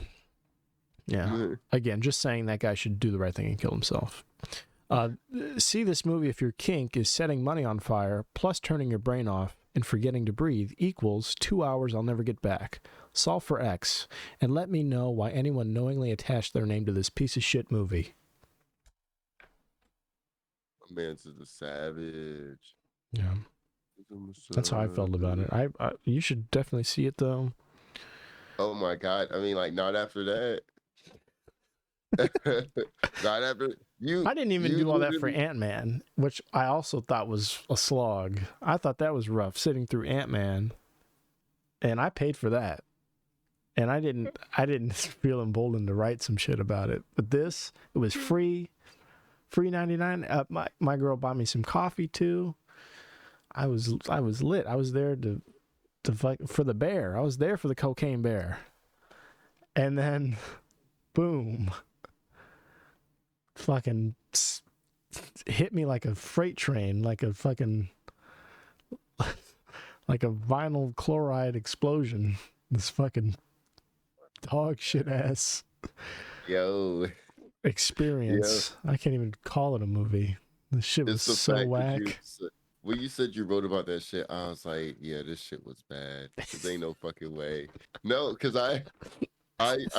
Yeah. Again, just saying that guy should do the right thing and kill himself. See this movie if your kink is setting money on fire, plus turning your brain off and forgetting to breathe equals 2 hours I'll never get back. Solve for X, and let me know why anyone knowingly attached their name to this piece of shit movie. Man's is a savage. Yeah. That's how I felt about it. I you should definitely see it though. Oh my God. I mean, like, not after that. Not after you. I didn't even do all that for Ant-Man, which I also thought was a slog. I thought that was rough, sitting through Ant-Man, and I paid for that. And I didn't feel emboldened to write some shit about it. But this, it was free 99. My girl bought me some coffee too. I was lit. I was there to fight for the bear. I was there for the cocaine bear. And then, boom, fucking hit me like a freight train, like a vinyl chloride explosion. This fucking dog shit ass experience. I can't even call it a movie. This shit was so whack. When you said you wrote about that shit, I was like, yeah, this shit was bad. There ain't no fucking way. No, because I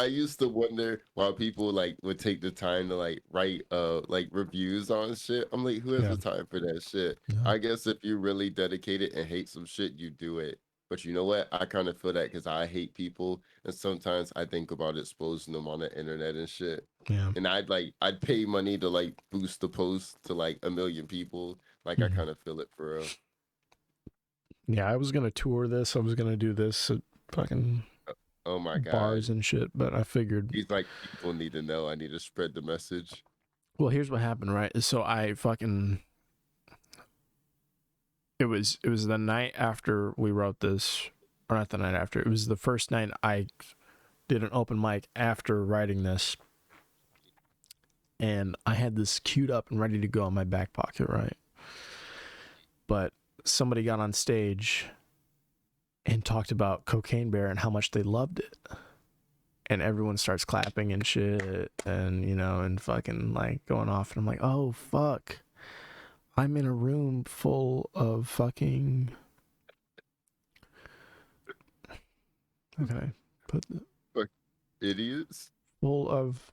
used to wonder why people like would take the time to like write like reviews on shit. I'm like, who has the time for that shit? Yeah. I guess if you're really dedicated and hate some shit, you do it. But you know what? I kind of feel that because I hate people, and sometimes I think about exposing them on the internet and shit. Yeah. And I'd pay money to like boost the post to like 1 million people. Like I kind of feel it for real. Yeah, I was gonna tour this. I was gonna do this at fucking oh my God bars and shit. But I figured he's like, people need to know. I need to spread the message. Well, here's what happened, right? So I fucking. It was the night after we wrote this, or not the night after. It was the first night I did an open mic after writing this, and I had this queued up and ready to go in my back pocket, right? But somebody got on stage and talked about Cocaine Bear and how much they loved it, and everyone starts clapping and shit, and and fucking like going off, and I'm like, oh fuck. I'm in a room full of fucking. Okay, put idiots. Full of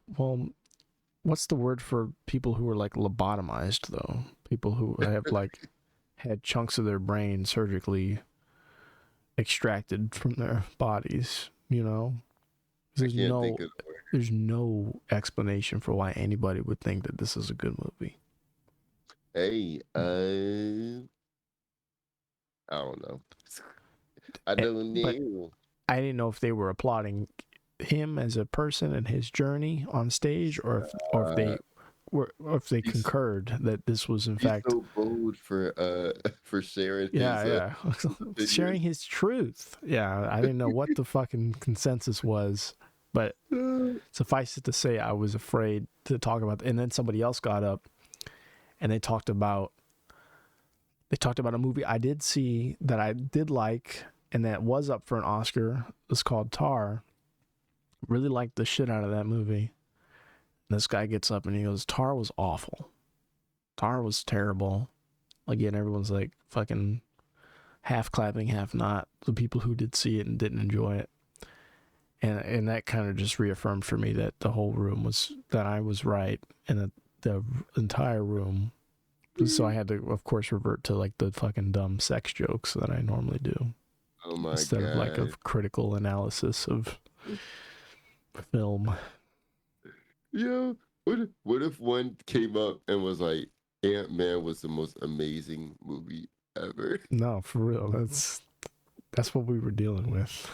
what's the word for people who are like lobotomized though? People who have like had chunks of their brain surgically extracted from their bodies. There's no explanation for why anybody would think that this is a good movie. Hey, I don't know. I don't know. I didn't know if they were applauding him as a person and his journey on stage, or if they concurred that this was in fact so bold for sharing. sharing his truth. Yeah, I didn't know what the fucking consensus was, but suffice it to say, I was afraid to talk about. And then somebody else got up. And they talked about a movie I did see that I did like and that was up for an Oscar. It's called Tar. Really liked the shit out of that movie. And this guy gets up and he goes, Tar was awful. Tar was terrible. Again, everyone's like fucking half clapping, half not. The people who did see it and didn't enjoy it. And that kind of just reaffirmed for me that the whole room that I was right, and that the entire room. So I had to, of course, revert to like the fucking dumb sex jokes that I normally do. Oh my instead of like a God. critical analysis of film. Yeah. What if one came up and was like, Ant-Man was the most amazing movie ever? No, for real. That's what we were dealing with.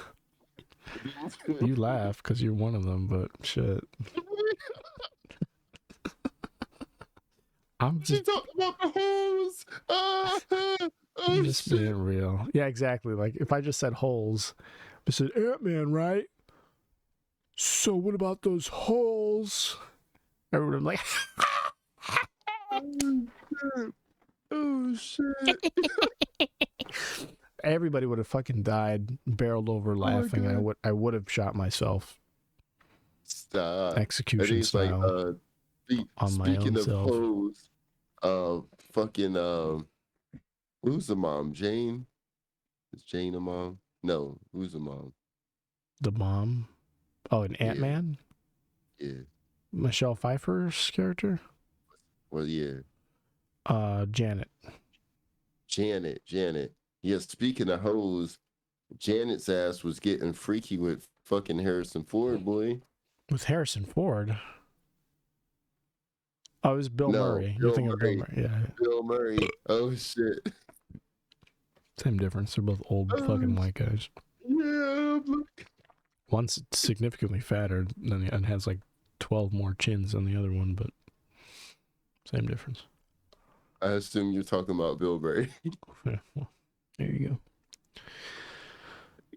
You laugh because you're one of them, but shit. I'm She just talked about the holes. I'm Oh just being shit. real. Yeah, exactly. Like if I just said holes, I said Ant-Man, right? So what about those holes? Everyone would be Oh shit. everybody would have fucking died, barreled over Oh my laughing. God. I would have shot myself Stop. And execution he's like, style on my own speaking of self. hoes, fucking who's the mom? Jane? Is Jane a mom? No, who's the mom? The mom. Oh, an Yeah, Ant-Man? yeah. Michelle Pfeiffer's character? Well, yeah. Janet. Janet. Yeah, speaking of hoes, Janet's ass was getting freaky with fucking Harrison Ford, boy. With Harrison Ford. Oh, it was Bill No, Murray. You're Bill thinking of Bill Murray. Murray. Yeah. Bill Murray. Oh shit. Same difference. They're both old Oh fucking white guys. yeah. One's significantly fatter than and has like 12 more chins than the other one, but same difference. I assume you're talking about Bill Murray. Yeah, well, there you go.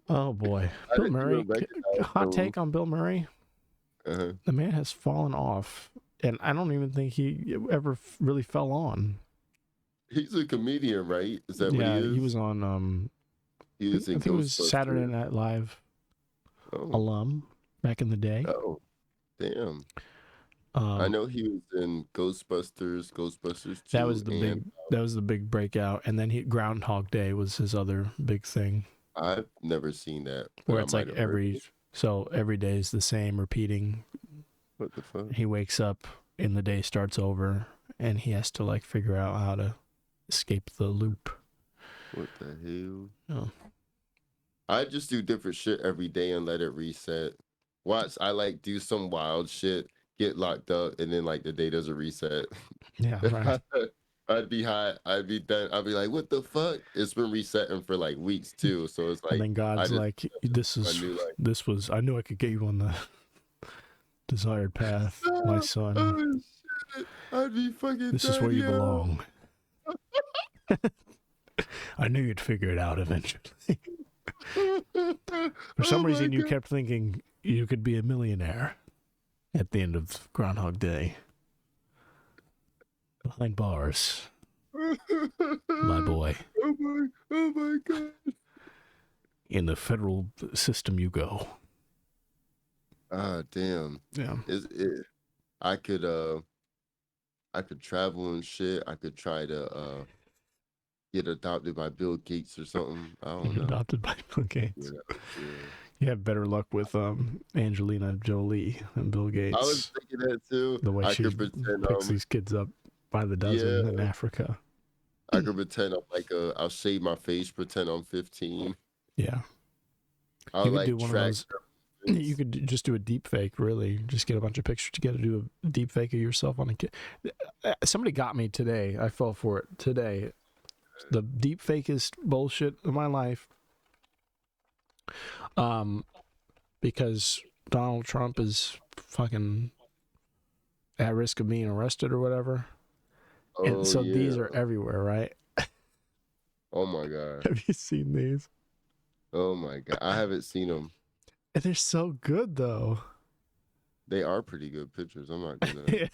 Oh boy. I Bill didn't even Murray. recognize Hot him. take on Bill Murray. Uh-huh. The man has fallen off, and I don't even think he ever really fell on. He's a comedian, right? Is that what he Yeah, he is? was on He I was in think it was Saturday Ghostbusters. Night Live Oh, alum back in the day. oh, damn. I Um, know he was in Ghostbusters that 2, was the and big breakout, and then Groundhog Day was his other big thing, I've never seen that, but where I it's might like have heard it. every day is the same, repeating. What the fuck? He wakes up and the day starts over, and he has to like figure out how to escape the loop. What the hell? Oh. I just do different shit every day and let it reset. Watch, I like do some wild shit, get locked up, and then like the day doesn't reset. Yeah, right. I'd be high. I'd be done. I'd be like, "What the fuck?" It's been resetting for like weeks too. So it's And like then I God's just like, I knew like I knew I could get you on the desired path, my oh, son. oh shit. I'd be fucking This is where done, you yo. belong. I knew you'd figure it out eventually. For some Oh my reason, you god. kept thinking you could be a millionaire at the end of Groundhog Day. Behind bars, my boy. Oh my god. In the federal system you go. Ah, damn. Yeah. Is it? I could I could travel and shit. I could try to get adopted by Bill Gates or something. I don't You're know. adopted by Bill Gates. Yeah. You have better luck with Angelina Jolie than Bill I was Gates. thinking that too. The way I she could pretend picks these kids up by the yeah, dozen in Africa. I could pretend I'm like I'll shave my face, pretend I'm 15. Yeah. I'll You could do like one of track those. their You movements. could just do a deep fake, really. Just get a bunch of pictures together, do a deep fake of yourself on a kid. Somebody got me today. I fell for it today. The deep fakest bullshit of my life. Because Donald Trump is fucking at risk of being arrested or whatever. And Oh so yeah. these are everywhere, right? Oh my god. Have you seen these? Oh my god. I haven't seen them. And they're so good, though. They are pretty good pictures. I'm not gonna.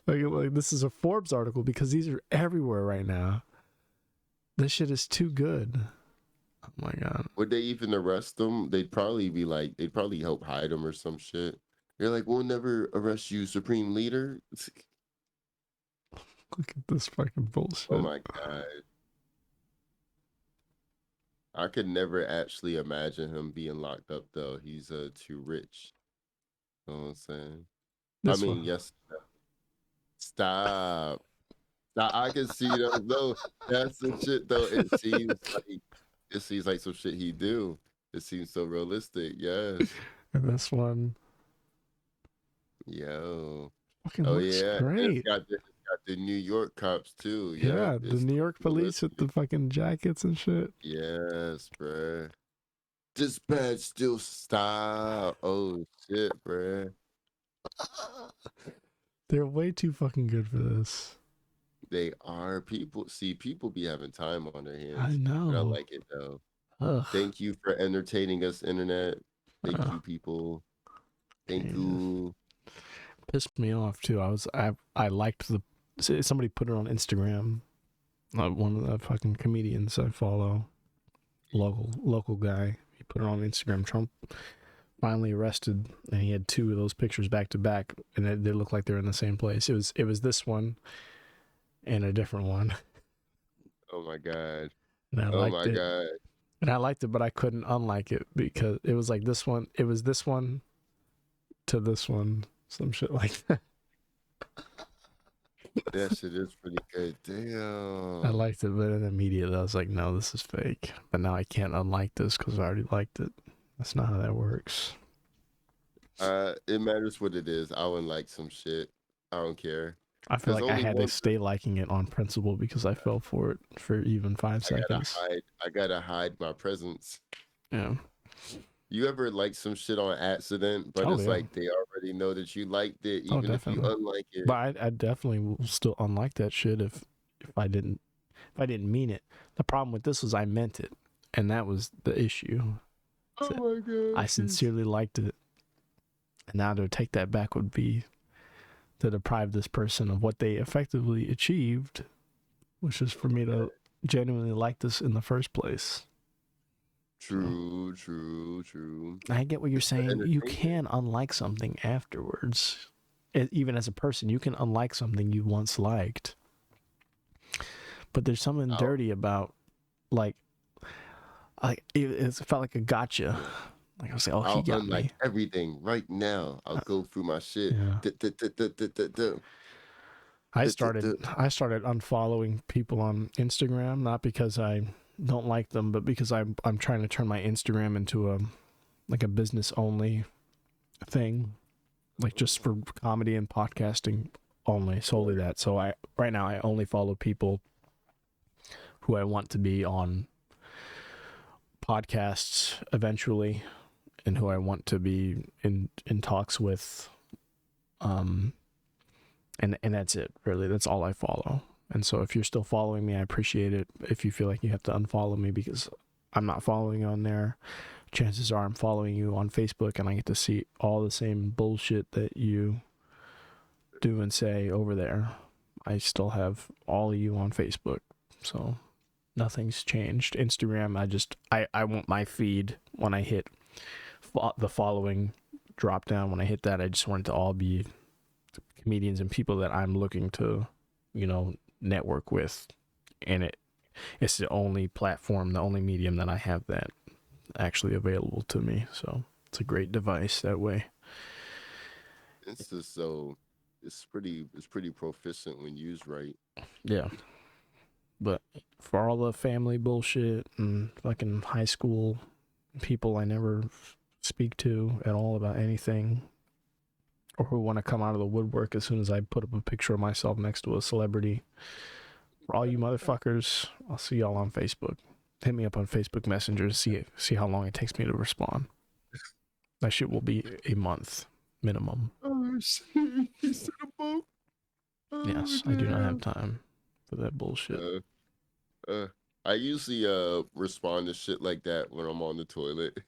like this is a Forbes article because these are everywhere right now. This shit is too good. Oh my god. Would they even arrest them? They'd probably be like, they'd probably help hide them or some shit. They're like, we'll never arrest you, Supreme Leader. Look at this fucking bullshit. Oh my god. I could never actually imagine him being locked up though. He's too rich. You know what I'm saying? I This mean, one. yes. Stop. Now I can see though. That's the shit though. It seems like some shit he do. It seems so realistic. Yes. And this one Yo. fucking Oh looks yeah. great. It's got the New York cops too. Yep. Yeah, the It's New York police with realistic. the fucking jackets and shit. Yes, bruh. Dispatch still stop. Oh shit, bruh. They're way too fucking good for this. They are people. See, people be having time on their I hands, but I know. like it though. Ugh. Thank you for entertaining us, internet. Thank Uh, you, people. Thank Jesus. you. Pissed me off too. I liked the somebody put it on Instagram. One of the fucking comedians I follow, local guy. He put it on Instagram. Trump finally arrested, and he had two of those pictures back to back, and they look like they're in the same place. It was this one and a different one, Oh my god. and I Oh liked my it. god. And I liked it, but I couldn't unlike it because it was like this one. It was this one to this one, some shit like that. That shit is pretty good. I Damn. liked it, but then immediately I was like, no, this is fake. But now I can't unlike this because I already liked it. That's not how that works. It matters what it is. I wouldn't like some shit. I don't care. I feel There's like I only had to one. stay liking it on principle because I fell for it for even 5 seconds. I gotta hide my presence. Yeah. You ever like some shit on accident, but Oh, it's yeah. like they already know that you liked it, Oh, even if you definitely. unlike it. But I definitely will still unlike that shit if I didn't mean it. The problem with this was I meant it, and that was the issue. Oh my god. I sincerely liked it, and now to take that back would be to deprive this person of what they effectively achieved, which is for me to genuinely like this in the first place. True. I get what you're saying. You entertainment. can unlike something afterwards. Even as a person, you can unlike something you once liked. But there's something dirty about, like, it felt like a gotcha. Like I was like, oh, he I'll got unlike me. everything right now. I'll go through my shit. Yeah. I started unfollowing people on Instagram, not because I don't like them, but because I'm trying to turn my Instagram into a business only thing, like just for comedy and podcasting only, solely that. So right now I only follow people who I want to be on podcasts eventually, and who I want to be in talks with. And that's it, really. That's all I follow. And so if you're still following me, I appreciate it. If you feel like you have to unfollow me because I'm not following you on there, chances are I'm following you on Facebook, and I get to see all the same bullshit that you do and say over there. I still have all of you on Facebook, so nothing's changed. Instagram, I want my feed when I hit the following drop down. When I hit that, I just want it to all be comedians and people that I'm looking to, network with, and it's the only platform, the only medium that I have that actually available to me. So it's a great device that way. It's just it's pretty proficient when used right. Yeah. But for all the family bullshit and fucking high school people I never speak to at all about anything, or who want to come out of the woodwork as soon as I put up a picture of myself next to a celebrity, for all you motherfuckers, I'll see y'all on Facebook. Hit me up on Facebook Messenger to see how long it takes me to respond. That shit will be a month minimum. Oh shit! He said a boat. Yes, I do not have time for that bullshit. I usually respond to shit like that when I'm on the toilet.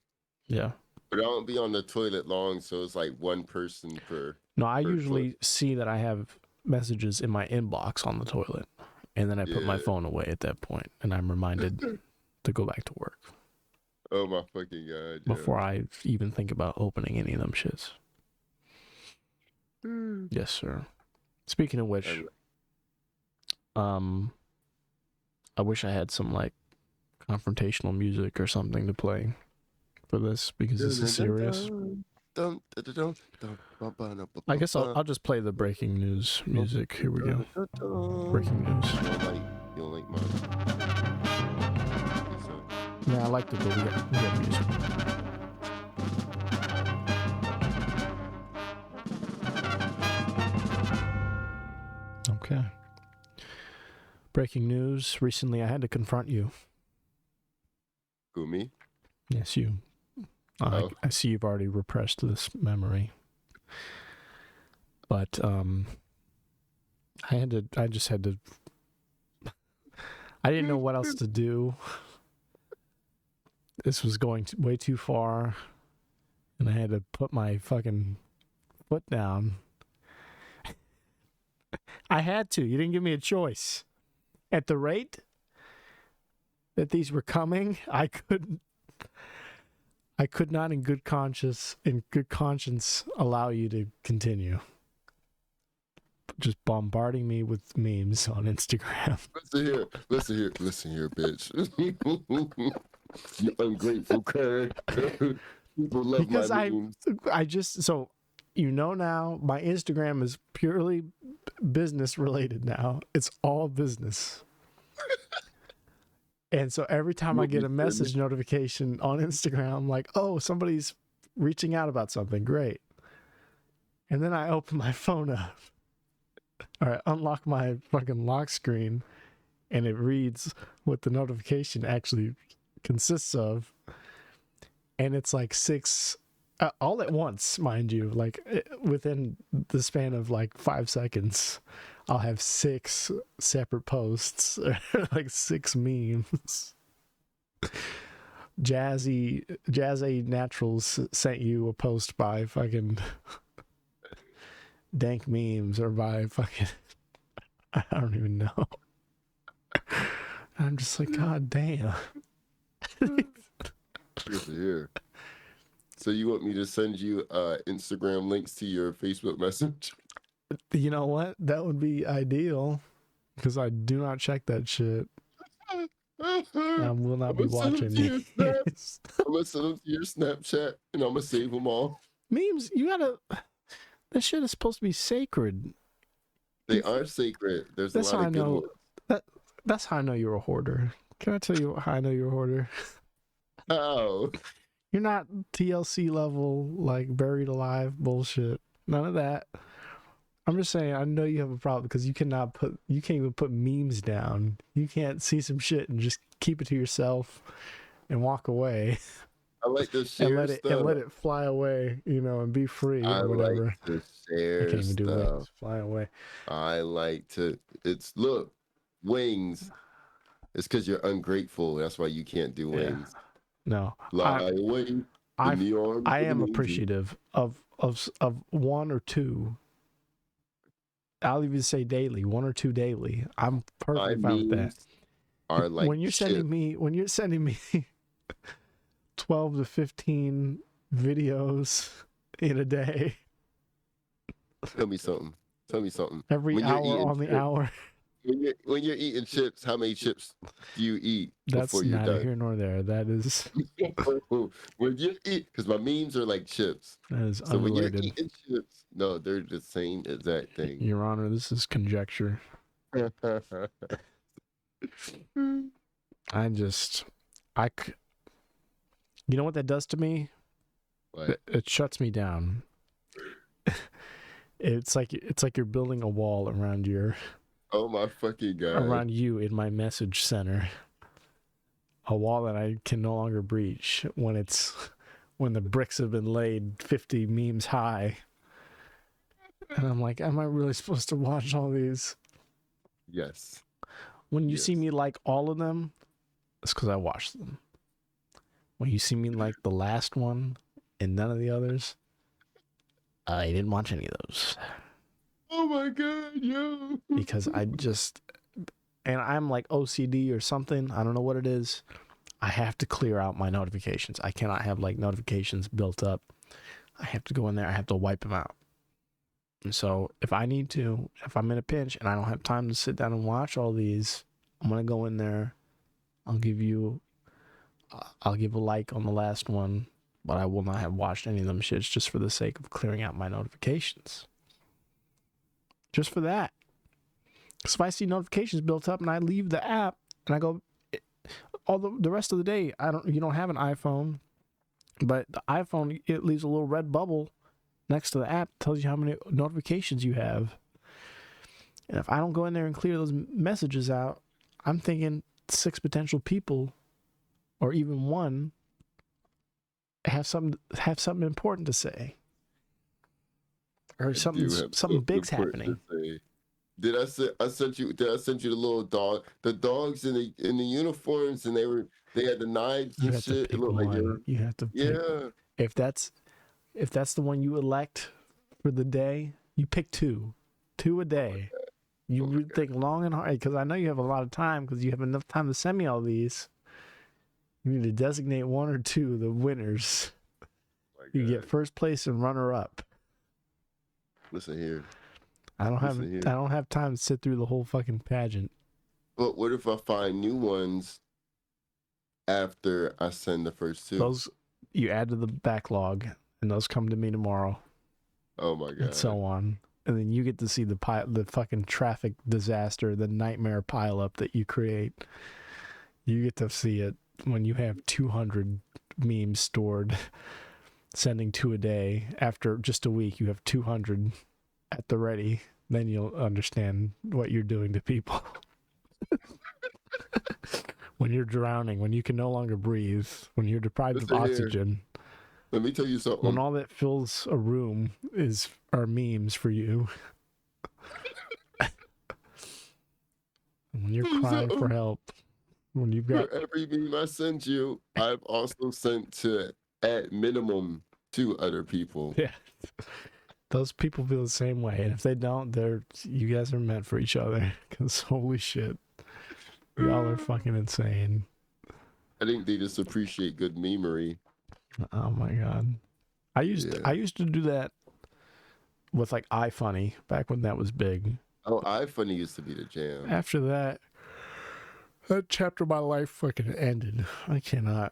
Yeah. But I don't be on the toilet long, so it's like one person per. No, I per usually foot. see that I have messages in my inbox on the toilet, and then I put my Yeah. phone away at that point, and I'm reminded to go back to work Oh my fucking god! before I even think about opening any of them shits. Yeah. Yes, sir. Speaking of which, I wish I had some like confrontational music or something to play for this, because this is serious. I guess I'll just play the breaking news music. Here we go. Breaking news. You don't like mine. Man, I like the but we got music. Okay. Breaking news. Recently, I had to confront you. Who, me? Yes, you. Oh. I see you've already repressed this memory. But I just had to. I didn't know what else to do. This was going way too far. And I had to put my fucking foot down. I had to. You didn't give me a choice. At the rate that these were coming, I could not in good conscience allow you to continue just bombarding me with memes on Instagram. Listen here, bitch. You ungrateful cur. People love Because my memes. so you know now my Instagram is purely business related now. It's all business. And so every time I get a message notification on Instagram, I'm like, oh, somebody's reaching out about something. Great. And then I open my phone up. All right, unlock my fucking lock screen, and it reads what the notification actually consists of. And it's like 6, all at once, mind you, like within the span of like 5 seconds, I'll have 6 separate posts, like 6 memes. Jazzy Naturals sent you a post by fucking dank memes or by fucking, I don't even know. I'm just like, God damn. Here. So you want me to send you Instagram links to your Facebook message? You know what? That would be ideal because I do not check that shit. I will not be watching these. I'm gonna send them to your Snapchat and I'm gonna save them all. Memes, you gotta. That shit is supposed to be sacred. They are sacred. There's That's a lot how I of good know. ones. That's how I know you're a hoarder. Can I tell you how I know you're a hoarder? Oh. You're not TLC level, like buried alive bullshit. None of that. I'm just saying, I know you have a problem because you can't even put memes down. You can't see some shit and just keep it to yourself and walk away. I like to share stuff. And let it fly away, and be free I or whatever. like to share I can't even do stuff. wings. Fly away. I like to. Look, wings. It's because you're ungrateful. That's why you can't do wings. Yeah. No, Fly away in the arms. I am appreciative of one or two. I'll even say daily, 1 or 2 daily. I'm perfectly fine with that. Are like when you're sending me 12 to 15 videos in a day. Tell me something. Every hour on the hour. When you're eating chips, how many chips do you eat before you're done? That's neither here nor there. That is. When you eat, because my memes are like chips. That is so unrelated. When you're eating chips, no, they're the same exact thing. Your Honor, this is conjecture. You know what that does to me? What? It shuts me down. It's like you're building a wall around your. Oh my fucking God. Around you in my message center. A wall that I can no longer breach when the bricks have been laid 50 memes high. And I'm like, am I really supposed to watch all these? Yes. When you see me like all of them, it's because I watched them. When you see me like the last one and none of the others, I didn't watch any of those. Oh my God, yo. Because and I'm like OCD or something. I don't know what it is. I have to clear out my notifications. I cannot have like notifications built up. I have to go in there. I have to wipe them out. And so if I'm in a pinch and I don't have time to sit down and watch all these, I'm going to go in there. I'll give a like on the last one, but I will not have watched any of them shits just for the sake of clearing out my notifications. Just for that. Because if I see notifications built up and I leave the app and I go, all the rest of the day, you don't have an iPhone, but the iPhone, it leaves a little red bubble next to the app, tells you how many notifications you have. And if I don't go in there and clear those messages out, I'm thinking 6 potential people, or even one, have something important to say, or something big's happening. Did I send you the little dog? The dogs in the uniforms, and they had the knives and shit. It looked like they were. You have to pick. If that's the one you elect for the day, you pick 2 a day. You would think long and hard, because I know you have a lot of time, because you have enough time to send me all these. You need to designate 1 or 2 of the winners. You get first place and runner up. Listen here. I don't have time to sit through the whole fucking pageant. But what if I find new ones after I send the first 2? Those you add to the backlog, and those come to me tomorrow. Oh my god! And so on, and then you get to see the fucking traffic disaster, the nightmare pileup that you create. You get to see it when you have 200 memes stored, sending 2 a day. After just a week, you have 200 at the ready. Then you'll understand what you're doing to people. When you're drowning, when you can no longer breathe, when you're deprived of oxygen. Let me tell you something. When all that fills a room are memes for you. When you're crying for help. When you've got... For every meme I send you, I've also sent to, at minimum, 2 other people. Yeah. Those people feel the same way. And if they don't, you guys are meant for each other. Because holy shit. Y'all are fucking insane. I think they just appreciate good memery. Oh my god. I used to do that with like iFunny back when that was big. Oh, iFunny used to be the jam. After that chapter of my life fucking ended. I cannot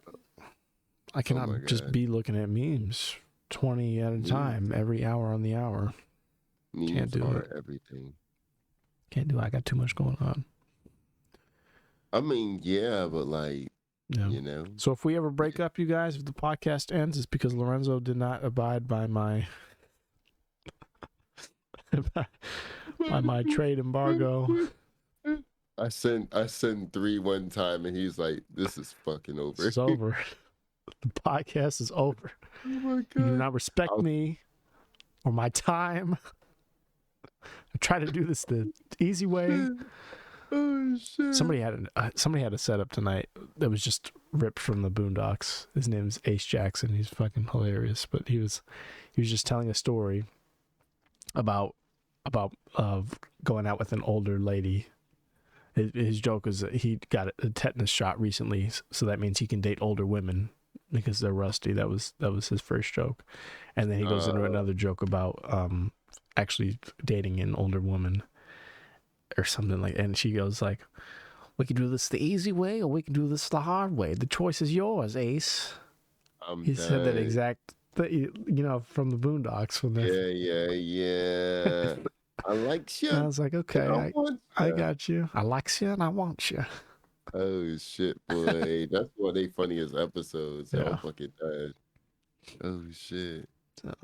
just be looking at memes 20 at a time, every hour on the hour. Memes Can't do it. Everything. Can't do it. I got too much going on. I mean, yeah, but like, you know. So if we ever break up, you guys, if the podcast ends, it's because Lorenzo did not abide by my by my trade embargo. I sent 3 one time, and he's like, "This is fucking over. It's over. The podcast is over. Oh my god! You do not respect me or my time. I try to do this the easy way." Oh shit! Somebody had a setup tonight that was just ripped from the Boondocks. His name's Ace Jackson. He's fucking hilarious. But he was just telling a story about going out with an older lady. His joke is that he got a tetanus shot recently, so that means he can date older women because they're rusty. That was his first joke, and then he goes into another joke about actually dating an older woman or something like. And she goes like, "We can do this the easy way, or we can do this the hard way. The choice is yours, Ace." He said that exact, from the Boondocks when they. Yeah. I like you. I was like, okay, I got you. I like you and I want you. Oh shit, boy! That's one of their funniest episodes. Yeah. Fucking died. Oh shit!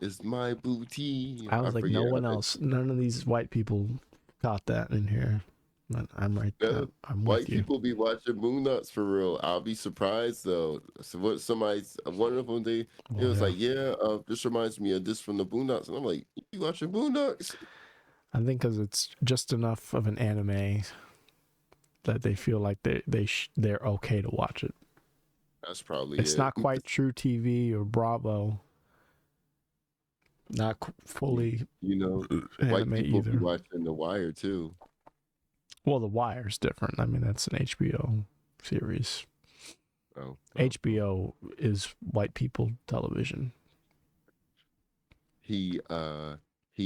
It's my booty. I was like, no one else. None of these white people caught that in here. But I'm right there. I'm white with you. people be watching Moonnuts for real. I'll be surprised though. So what? One of them, it was like, this reminds me of this from the Boondocks, and I'm like, you watching Boondocks? I think because it's just enough of an anime that they feel like they're okay to watch it. That's probably it's not quite True TV or Bravo. Not fully, white people either. Be watching The Wire too. Well, The Wire's different. I mean, that's an HBO series. Oh. HBO is white people television. He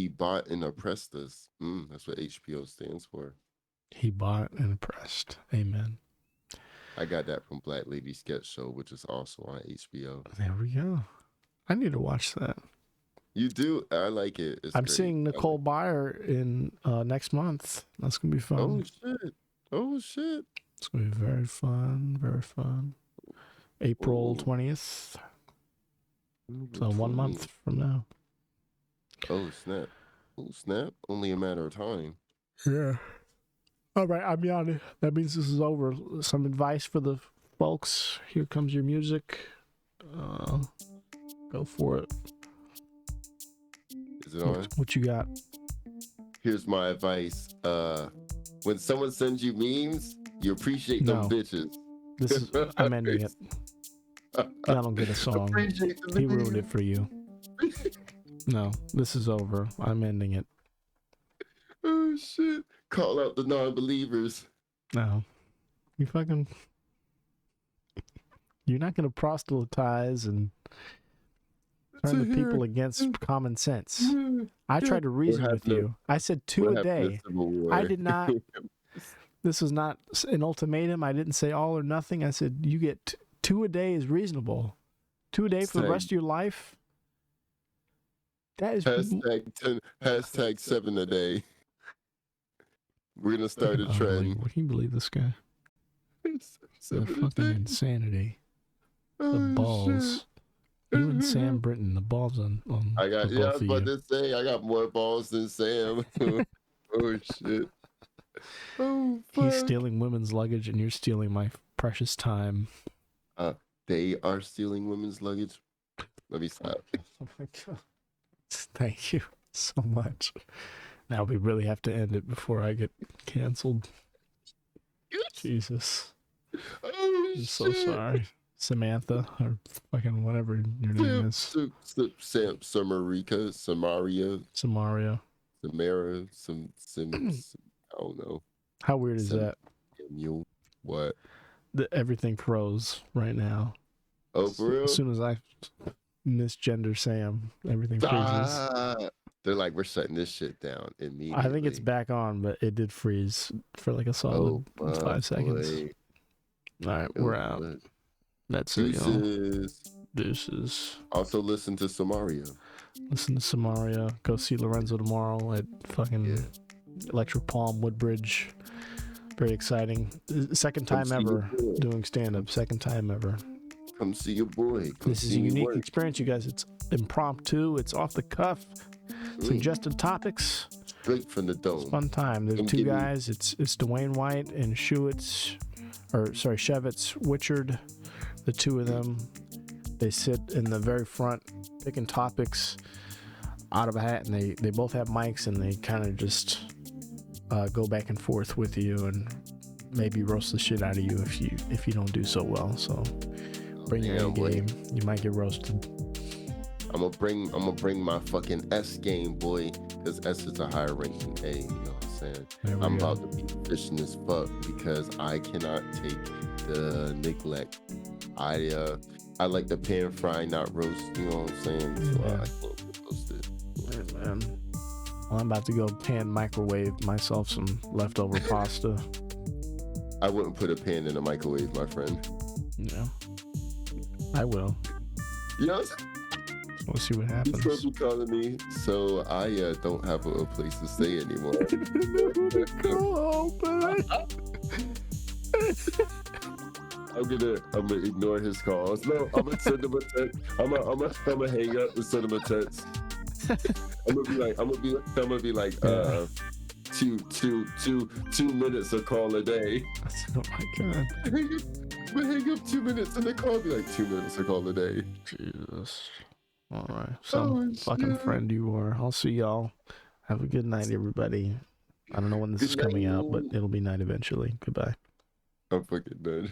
bought and oppressed us. That's what HBO stands for. He bought and oppressed. Amen. I got that from Black Lady Sketch Show, which is also on HBO. There we go. I need to watch that. You do? I like it. I'm seeing Nicole Byer in next month. That's going to be fun. Oh, shit. It's going to be very fun, very fun. April 20th. So 1 month from now. Oh, snap. Oh, snap. Only a matter of time. Yeah. All right, I'm Yanni. That means this is over. Some advice for the folks. Here comes your music. Go for it. Is it on? What you got? Here's my advice. When someone sends you memes, you appreciate them bitches. I'm ending it. I don't get a song. He ruined it for you. No, this is over. I'm ending it. Oh, shit. Call out the non-believers. No. You're not going to proselytize and turn the people against common sense. I tried to reason with you. I said 2 a day. I did not. This is not an ultimatum. I didn't say all or nothing. I said you get 2 a day is reasonable. 2 a day for the rest of your life. That is hashtag 7 a day. We're gonna start a trend. Can you believe this guy? The fucking insanity. The balls. Shit. You and Sam Britton, the balls on I got. Yeah, I was about to say I got more balls than Sam. Oh shit. Oh fuck. He's stealing women's luggage, and you're stealing my precious time. They are stealing women's luggage. Let me stop. Oh my god. Thank you so much. Now we really have to end it before I get canceled. Jesus. Oh, I'm so sorry. Samantha, or fucking whatever your name is. Samarika, Samaria. Samara, I don't know. How weird is that? What? Everything froze right now. Oh, for real? As soon as I misgender Sam, everything freezes. They're like, we're shutting this shit down immediately. I think it's back on, but it did freeze for like a solid 5 seconds. Boy. All right, we're out. Boy. That's it, y'all. Deuces. Also listen to Samaria. Go see Lorenzo tomorrow at fucking Electric Palm Woodbridge. Very exciting. Second time ever doing stand-up. Second time ever. Come see your boy. This is a unique experience, you guys. It's impromptu. It's off the cuff. Suggested topics. Straight from the dome. It's a fun time. There's 2 guys. It's Dwayne White and Shevitz, Witchard. The 2 of them. They sit in the very front picking topics out of a hat, and they both have mics, and they kind of just go back and forth with you and maybe roast the shit out of you if you don't do so well. So bring your A game. You might get roasted. I'm gonna bring my fucking S game, boy, because S is a higher ranking A. You know what I'm saying? I'm about to be efficient as fuck because I cannot take the neglect. I like the pan fry, not roast. You know what I'm saying? So I can't get roasted. Yeah, man. Well, I'm about to go pan microwave myself some leftover pasta. I wouldn't put a pan in a microwave, my friend. No, I will. You know. We'll see what happens. He's supposed to be calling me, so I don't have a place to stay anymore. I'm gonna ignore his calls. No, I'm gonna send him a text. I'm gonna hang up and send him a text. I'm gonna be like 2 minutes a call a day. Oh my god. I'm gonna hang up 2 minutes and then call me like 2 minutes a call a day. Jesus. All right. Some fucking friend you are. I'll see y'all. Have a good night, everybody. I don't know when this is coming out, but it'll be night eventually. Goodbye. I'm fucking dead.